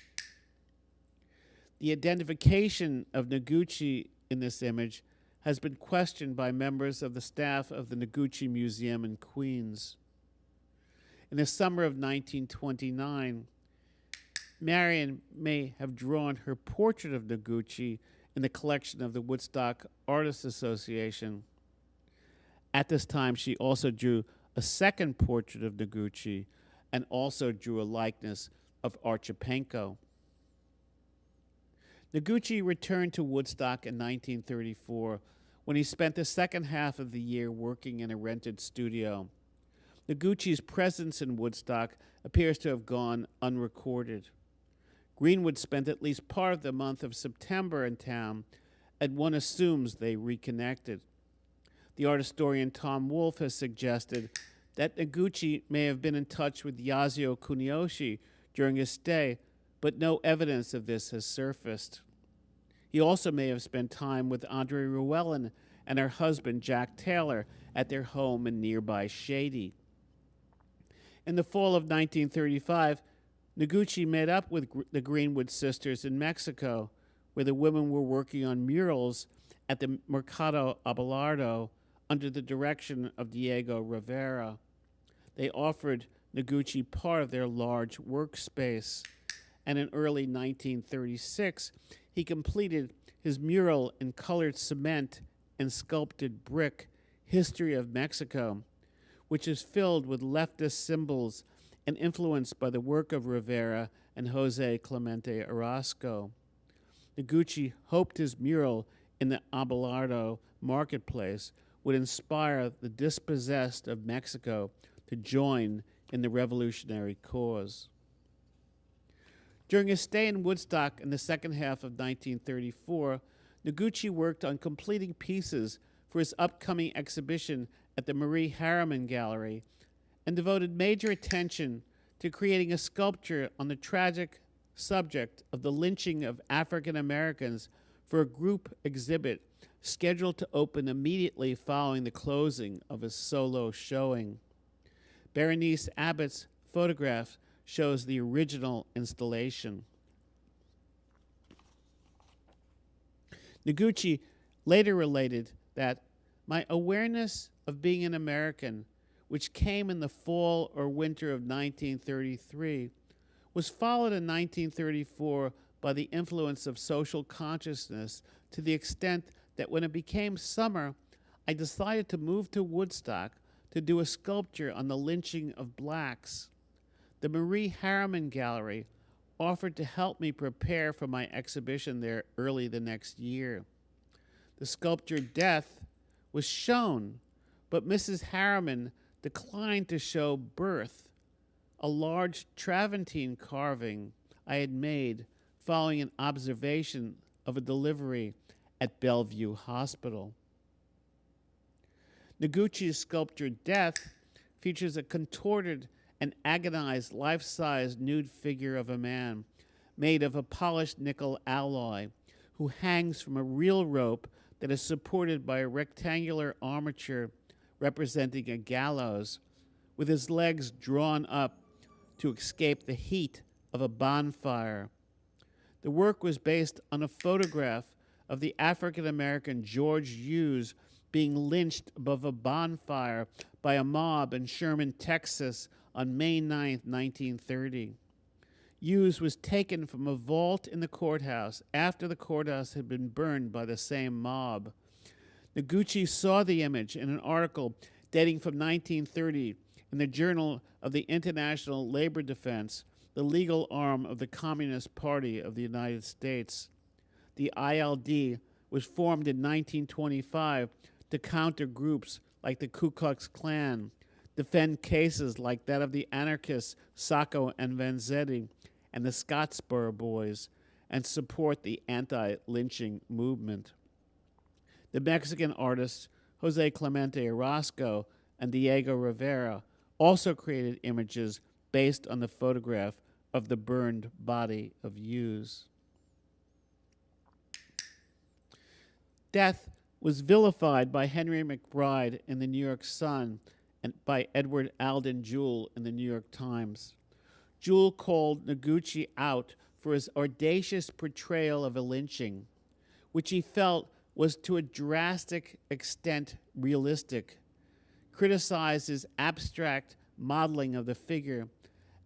The identification of Noguchi in this image has been questioned by members of the staff of the Noguchi Museum in Queens. In the summer of 1929, Marion may have drawn her portrait of Noguchi in the collection of the Woodstock Artists Association. At this time, she also drew a second portrait of Noguchi and also drew a likeness of Archipenko. Noguchi returned to Woodstock in 1934 when he spent the second half of the year working in a rented studio. Noguchi's presence in Woodstock appears to have gone unrecorded. Greenwood spent at least part of the month of September in town, and one assumes they reconnected. The art historian Tom Wolfe has suggested that Noguchi may have been in touch with Yasuo Kuniyoshi during his stay, but no evidence of this has surfaced. He also may have spent time with Andre Llewellyn and her husband Jack Taylor at their home in nearby Shady. In the fall of 1935, Noguchi met up with the Greenwood sisters in Mexico, where the women were working on murals at the Mercado Abelardo under the direction of Diego Rivera. They offered Noguchi part of their large workspace, and in early 1936, he completed his mural in colored cement and sculpted brick, History of Mexico, which is filled with leftist symbols and influenced by the work of Rivera and Jose Clemente Orozco. Noguchi hoped his mural in the Abelardo marketplace would inspire the dispossessed of Mexico to join in the revolutionary cause. During his stay in Woodstock in the second half of 1934, Noguchi worked on completing pieces for his upcoming exhibition at the Marie Harriman Gallery and devoted major attention to creating a sculpture on the tragic subject of the lynching of African Americans for a group exhibit scheduled to open immediately following the closing of his solo showing. Berenice Abbott's photograph shows the original installation. Noguchi later related that my awareness of being an American, which came in the fall or winter of 1933, was followed in 1934 by the influence of social consciousness to the extent that when it became summer, I decided to move to Woodstock to do a sculpture on the lynching of blacks. The Marie Harriman Gallery offered to help me prepare for my exhibition there early the next year. The sculpture Death was shown, but Mrs. Harriman declined to show Birth, a large travertine carving I had made following an observation of a delivery at Bellevue Hospital. Noguchi's sculpture Death features a contorted and agonized life-size nude figure of a man made of a polished nickel alloy who hangs from a real rope that is supported by a rectangular armature representing a gallows with his legs drawn up to escape the heat of a bonfire. The work was based on a photograph of the African-American George Hughes being lynched above a bonfire by a mob in Sherman, Texas on May 9, 1930. Hughes was taken from a vault in the courthouse after the courthouse had been burned by the same mob. Noguchi saw the image in an article dating from 1930 in the Journal of the International Labor Defense, the legal arm of the Communist Party of the United States. The ILD was formed in 1925 to counter groups like the Ku Klux Klan, defend cases like that of the anarchists Sacco and Vanzetti and the Scottsboro Boys, and support the anti-lynching movement. The Mexican artists Jose Clemente Orozco and Diego Rivera also created images based on the photograph of the burned body of Hughes. Death was vilified by Henry McBride in the New York Sun and by Edward Alden Jewell in the New York Times. Jewell called Noguchi out for his audacious portrayal of a lynching, which he felt was to a drastic extent realistic, criticized his abstract modeling of the figure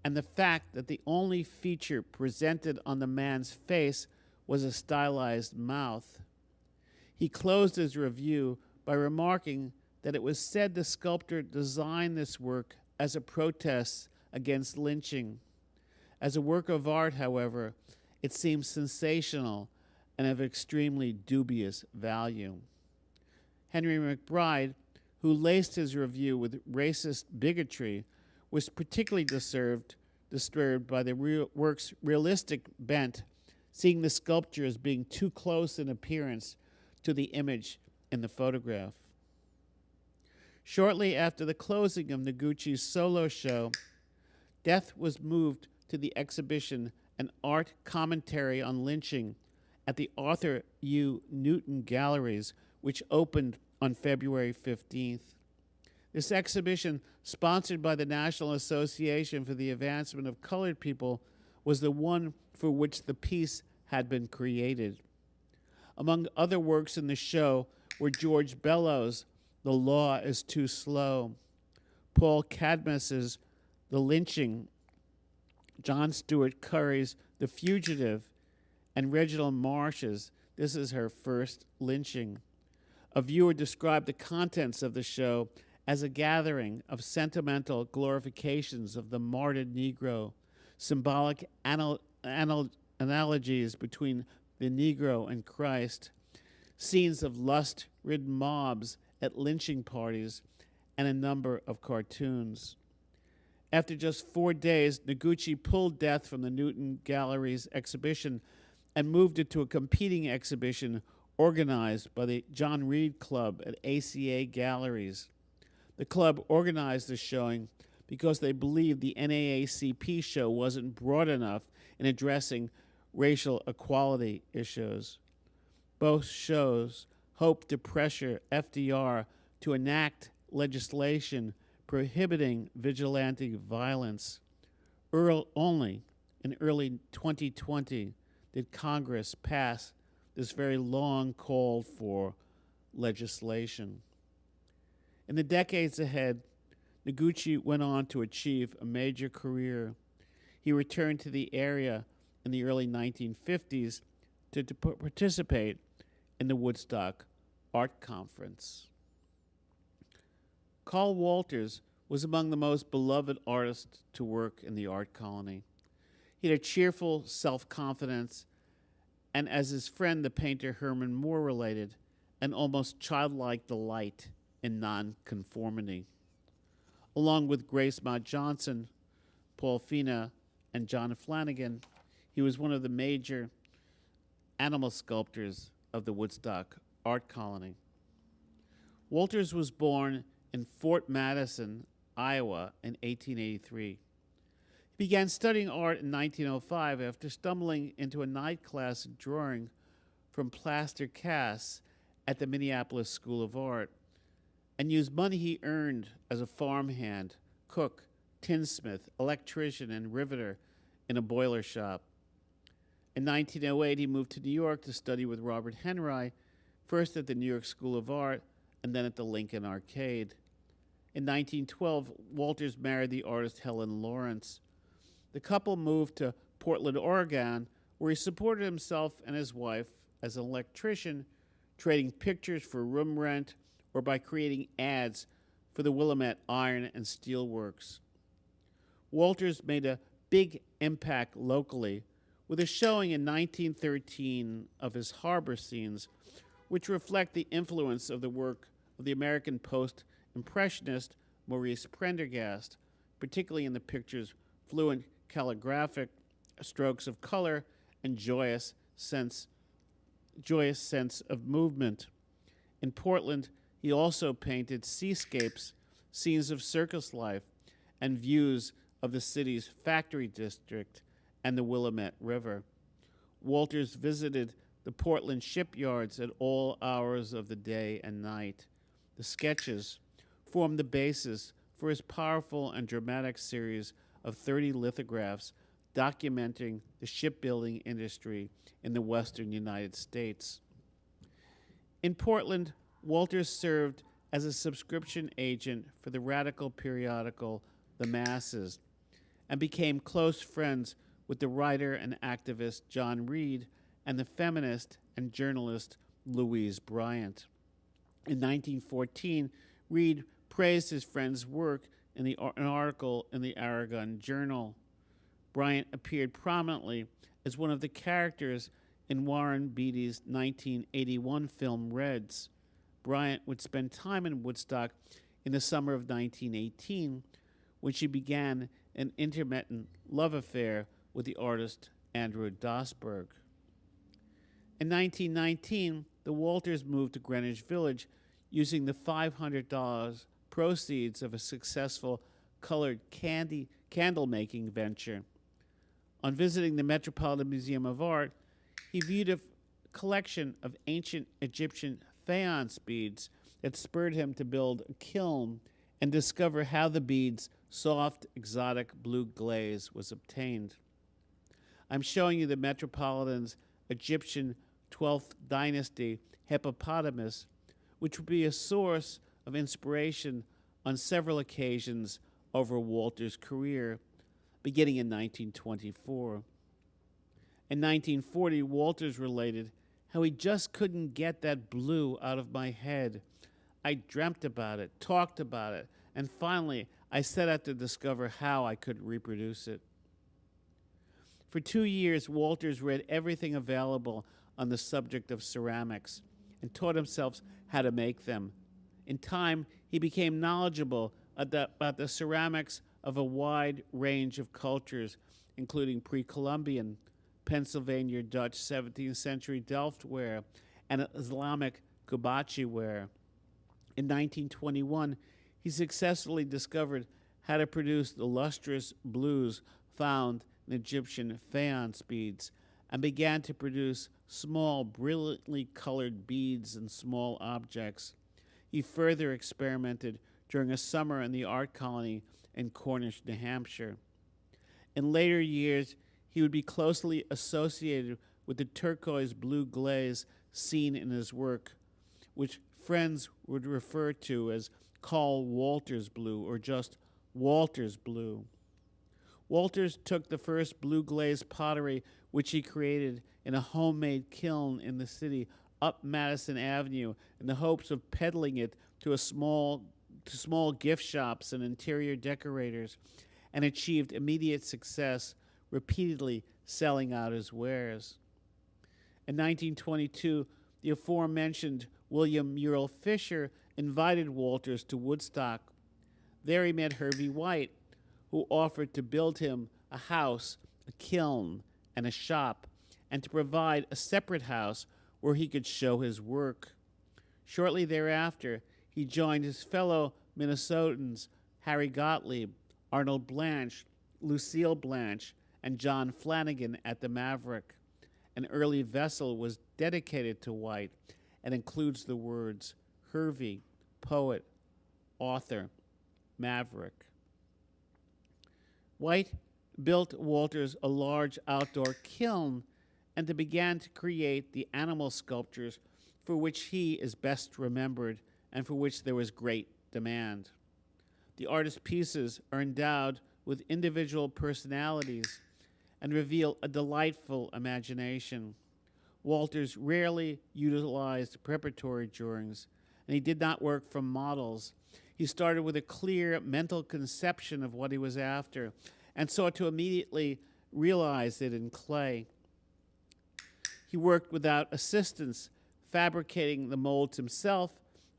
and the fact that the only feature presented on the man's face was a stylized mouth. He closed his review by remarking that it was said the sculptor designed this work as a protest against lynching. As a work of art, however, it seems sensational and of extremely dubious value. Henry McBride, who laced his review with racist bigotry, was particularly disturbed by the work's realistic bent, seeing the sculpture as being too close in appearance to the image in the photograph. Shortly after the closing of Noguchi's solo show, Death was moved to the exhibition An Art Commentary on Lynching at the Arthur U. Newton Galleries, which opened on February 15th. This exhibition, sponsored by the National Association for the Advancement of Colored People, was the one for which the piece had been created. Among other works in the show were George Bellows' The Law is Too Slow, Paul Cadmus's The Lynching, John Stewart Curry's The Fugitive, and Reginald Marsh's This Is Her First Lynching. A viewer described the contents of the show as a gathering of sentimental glorifications of the martyred Negro, symbolic analogies between the Negro and Christ, scenes of lust-ridden mobs at lynching parties, and a number of cartoons. After just 4 days, Noguchi pulled Death from the Newton Gallery's exhibition and moved it to a competing exhibition organized by the John Reed Club at ACA Galleries. The club organized the showing because they believed the NAACP show wasn't broad enough in addressing racial equality issues. Both shows hoped to pressure FDR to enact legislation prohibiting vigilante violence. Only in early 2020 did Congress pass this very long called for legislation. In the decades ahead, Noguchi went on to achieve a major career. He returned to the area in the early 1950s to participate in the Woodstock Art Conference. Carl Walters was among the most beloved artists to work in the art colony. He had a cheerful self-confidence, and as his friend the painter Herman Moore related, an almost childlike delight in nonconformity. Along with Grace Mott Johnson, Paul Fina, and John Flanagan, he was one of the major animal sculptors of the Woodstock Art Colony. Walters was born in Fort Madison, Iowa in 1883. He began studying art in 1905 after stumbling into a night class in drawing from plaster casts at the Minneapolis School of Art, and used money he earned as a farmhand, cook, tinsmith, electrician, and riveter in a boiler shop. In 1908, he moved to New York to study with Robert Henry, first at the New York School of Art and then at the Lincoln Arcade. In 1912, Walters married the artist Helen Lawrence. The couple moved to Portland, Oregon, where he supported himself and his wife as an electrician, trading pictures for room rent or by creating ads for the Willamette Iron and Steel Works. Walters made a big impact locally with a showing in 1913 of his harbor scenes, which reflect the influence of the work of the American post-impressionist Maurice Prendergast, particularly in the picture's fluent calligraphic strokes of color and joyous sense of movement. In Portland, he also painted seascapes, scenes of circus life, and views of the city's factory district and the Willamette River. Walters visited the Portland shipyards at all hours of the day and night. The sketches formed the basis for his powerful and dramatic series of 30 lithographs documenting the shipbuilding industry in the western United States. In Portland, Walters served as a subscription agent for the radical periodical The Masses and became close friends with the writer and activist John Reed and the feminist and journalist Louise Bryant. In 1914, Reed praised his friend's work in an article in the Aragon Journal. Bryant appeared prominently as one of the characters in Warren Beatty's 1981 film Reds. Bryant would spend time in Woodstock in the summer of 1918, when she began an intermittent love affair with the artist Andrew Dosberg. In 1919, the Walters moved to Greenwich Village using the $500 proceeds of a successful colored candle making venture. On visiting the Metropolitan Museum of Art, he viewed a collection of ancient Egyptian faience beads that spurred him to build a kiln and discover how the beads' soft, exotic blue glaze was obtained. I'm showing you the Metropolitan's Egyptian 12th dynasty hippopotamus, which would be a source of inspiration on several occasions over Walter's career, beginning in 1924. In 1940, Walters related how he just couldn't get that blue out of my head. I dreamt about it, talked about it, and finally I set out to discover how I could reproduce it. For 2 years, Walters read everything available on the subject of ceramics and taught himself how to make them. In time, he became knowledgeable about the ceramics of a wide range of cultures, including pre-Columbian, Pennsylvania Dutch 17th century Delft ware, and Islamic Kubachi ware. In 1921, he successfully discovered how to produce the lustrous blues found in Egyptian faience beads and began to produce small, brilliantly colored beads and small objects. He further experimented during a summer in the art colony in Cornish, New Hampshire. In later years, he would be closely associated with the turquoise blue glaze seen in his work, which friends would refer to as Carl Walters blue or just Walters blue. Walters took the first blue glaze pottery, which he created in a homemade kiln in the city, up Madison Avenue in the hopes of peddling it to small gift shops and interior decorators, and achieved immediate success, repeatedly selling out his wares. In 1922, the aforementioned William Muriel Fisher invited Walters to Woodstock. There he met Hervey White, who offered to build him a house, a kiln, and a shop, and to provide a separate house where he could show his work. Shortly thereafter, he joined his fellow Minnesotans, Harry Gottlieb, Arnold Blanche, Lucille Blanche, and John Flanagan at the Maverick. An early vessel was dedicated to White and includes the words Hervey, poet, author, Maverick. White built Walters a large outdoor kiln and began to create the animal sculptures for which he is best remembered and for which there was great demand. The artist's pieces are endowed with individual personalities and reveal a delightful imagination. Walters rarely utilized preparatory drawings, and he did not work from models. He started with a clear mental conception of what he was after and sought to immediately realize it in clay. He worked without assistance, fabricating the molds himself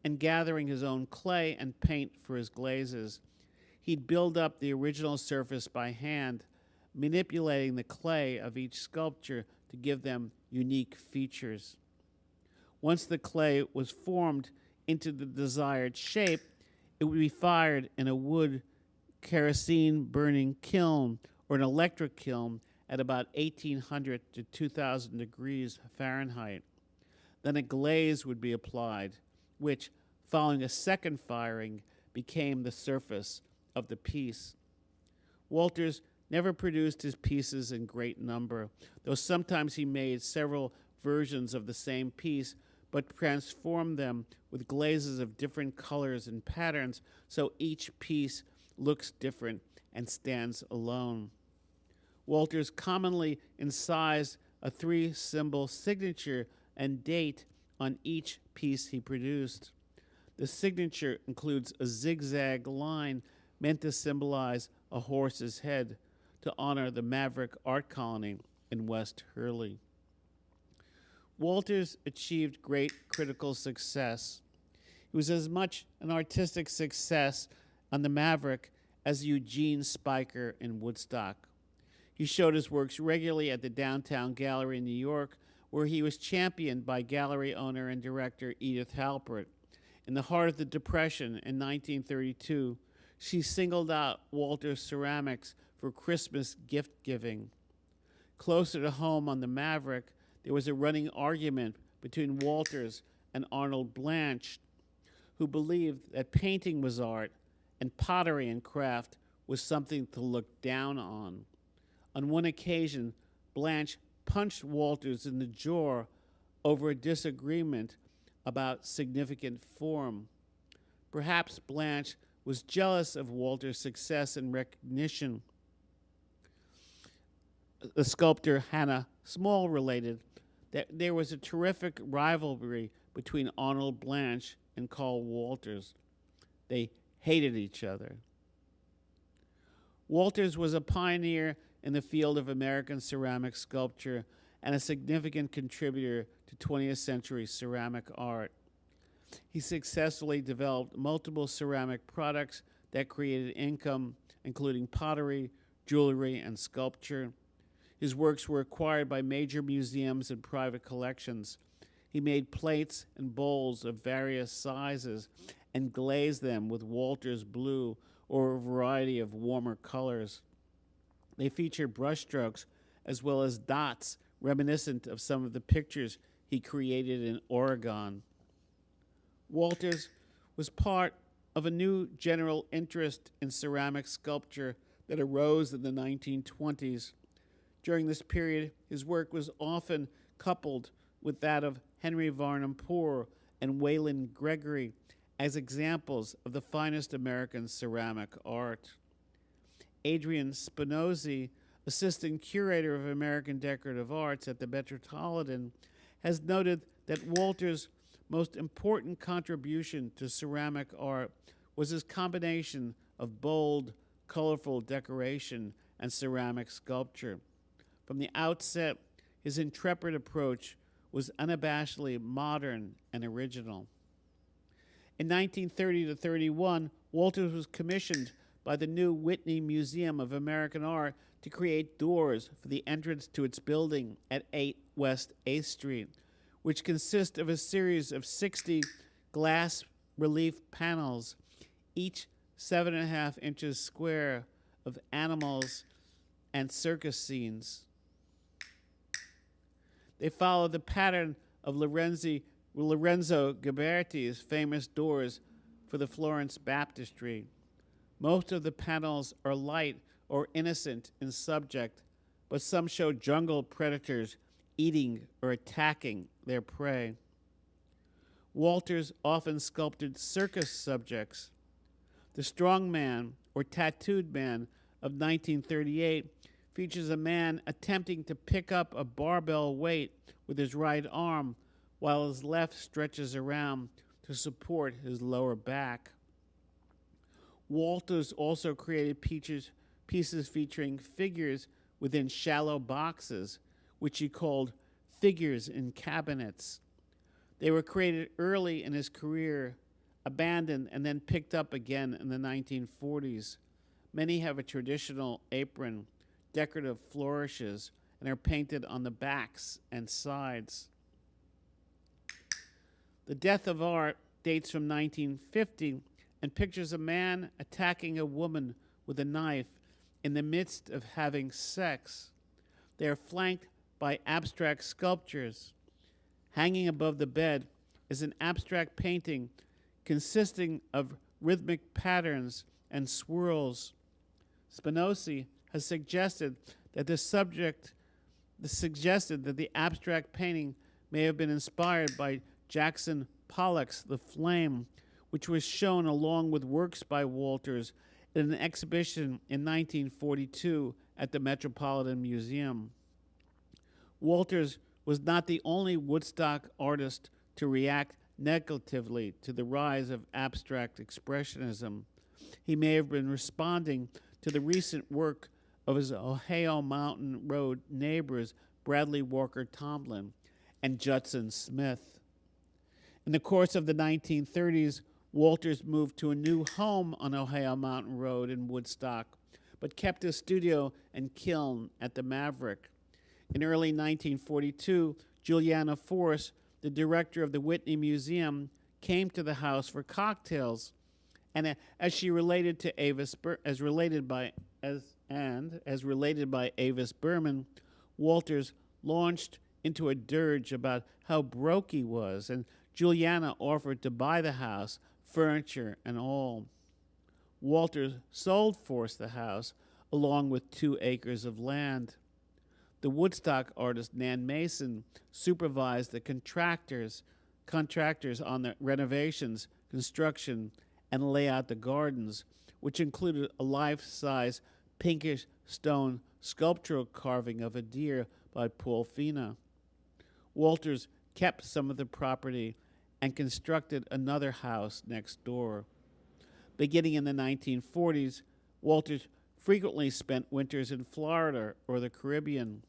and gathering his own clay and paint for his glazes. He'd build up the original surface by hand, manipulating the clay of each sculpture to give them unique features. Once the clay was formed into the desired shape, it would be fired in a wood kerosene-burning kiln or an electric kiln at about 1,800 to 2,000 degrees Fahrenheit. Then a glaze would be applied, which, following a second firing, became the surface of the piece. Walters never produced his pieces in great number, though sometimes he made several versions of the same piece, but transformed them with glazes of different colors and patterns, so each piece looks different and stands alone. Walters commonly incised a 3-symbol signature and date on each piece he produced. The signature includes a zigzag line meant to symbolize a horse's head to honor the Maverick Art Colony in West Hurley. Walters achieved great critical success. He was as much an artistic success on the Maverick as Eugene Spiker in Woodstock. He showed his works regularly at the Downtown Gallery in New York, where he was championed by gallery owner and director Edith Halpert. In the heart of the Depression in 1932, she singled out Walters Ceramics for Christmas gift giving. Closer to home on the Maverick, there was a running argument between Walters and Arnold Blanche, who believed that painting was art and pottery and craft was something to look down on. On one occasion, Blanche punched Walters in the jaw over a disagreement about significant form. Perhaps Blanche was jealous of Walters' success and recognition. The sculptor Hannah Small related that there was a terrific rivalry between Arnold Blanche and Carl Walters. They hated each other. Walters was a pioneer in the field of American ceramic sculpture and a significant contributor to 20th century ceramic art. He successfully developed multiple ceramic products that created income, including pottery, jewelry, and sculpture. His works were acquired by major museums and private collections. He made plates and bowls of various sizes and glazed them with Walters blue or a variety of warmer colors. They feature brushstrokes as well as dots reminiscent of some of the pictures he created in Oregon. Walters was part of a new general interest in ceramic sculpture that arose in the 1920s. During this period, his work was often coupled with that of Henry Varnum Poor and Waylon Gregory as examples of the finest American ceramic art. Adrian Spinozzi, assistant curator of American Decorative Arts at the Metropolitan, has noted that Walters' most important contribution to ceramic art was his combination of bold, colorful decoration and ceramic sculpture. From the outset, his intrepid approach was unabashedly modern and original. In 1930 to 31, Walters was commissioned by the new Whitney Museum of American Art to create doors for the entrance to its building at 8 West 8th Street, which consist of a series of 60 glass relief panels, each 7.5 inches square, of animals and circus scenes. They follow the pattern of Lorenzo Ghiberti's famous doors for the Florence Baptistry. Most of the panels are light or innocent in subject, but some show jungle predators eating or attacking their prey. Walters often sculpted circus subjects. The Strong Man, or Tattooed Man, of 1938 features a man attempting to pick up a barbell weight with his right arm while his left stretches around to support his lower back. Walters also created pieces featuring figures within shallow boxes, which he called figures in cabinets. They were created early in his career, abandoned, and then picked up again in the 1940s. Many have a traditional apron, decorative flourishes, and are painted on the backs and sides. The Death of Art dates from 1950 and pictures a man attacking a woman with a knife in the midst of having sex. They are flanked by abstract sculptures. Hanging above the bed is an abstract painting consisting of rhythmic patterns and swirls. Spinozzi has suggested that the abstract painting may have been inspired by Jackson Pollock's The Flame, which was shown along with works by Walters in an exhibition in 1942 at the Metropolitan Museum. Walters was not the only Woodstock artist to react negatively to the rise of abstract expressionism. He may have been responding to the recent work of his Ohio Mountain Road neighbors Bradley Walker Tomlin and Judson Smith. In the course of the 1930s, Walters moved to a new home on Ohio Mountain Road in Woodstock, but kept his studio and kiln at the Maverick. In early 1942, Juliana Force, the director of the Whitney Museum, came to the house for cocktails, and as related by Avis Berman, Walters launched into a dirge about how broke he was, and Juliana offered to buy the house, furniture and all. Walters sold Force the house, along with 2 acres of land. The Woodstock artist Nan Mason supervised the contractors on the renovations, construction, and lay out the gardens, which included a life-size pinkish stone sculptural carving of a deer by Paul Fina. Walters kept some of the property and constructed another house next door. Beginning in the 1940s, Walters frequently spent winters in Florida or the Caribbean.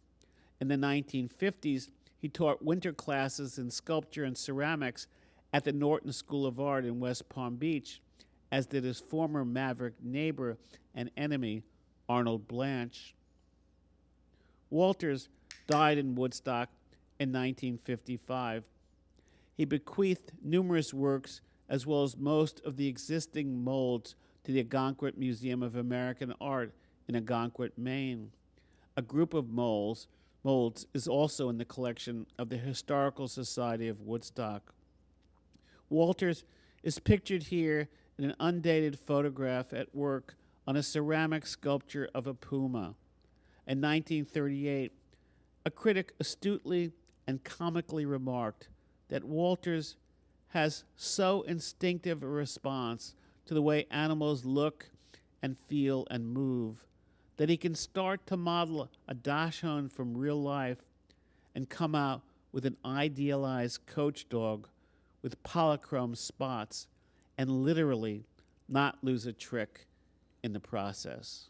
In the 1950s, he taught winter classes in sculpture and ceramics at the Norton School of Art in West Palm Beach, as did his former Maverick neighbor and enemy, Arnold Blanche. Walters died in Woodstock in 1955. He bequeathed numerous works as well as most of the existing molds to the Algonquin Museum of American Art in Algonquin, Maine. A group of molds is also in the collection of the Historical Society of Woodstock. Walters is pictured here in an undated photograph at work on a ceramic sculpture of a puma. In 1938, a critic astutely and comically remarked that Walters has so instinctive a response to the way animals look and feel and move that he can start to model a dachshund from real life and come out with an idealized coach dog with polychrome spots and literally not lose a trick in the process.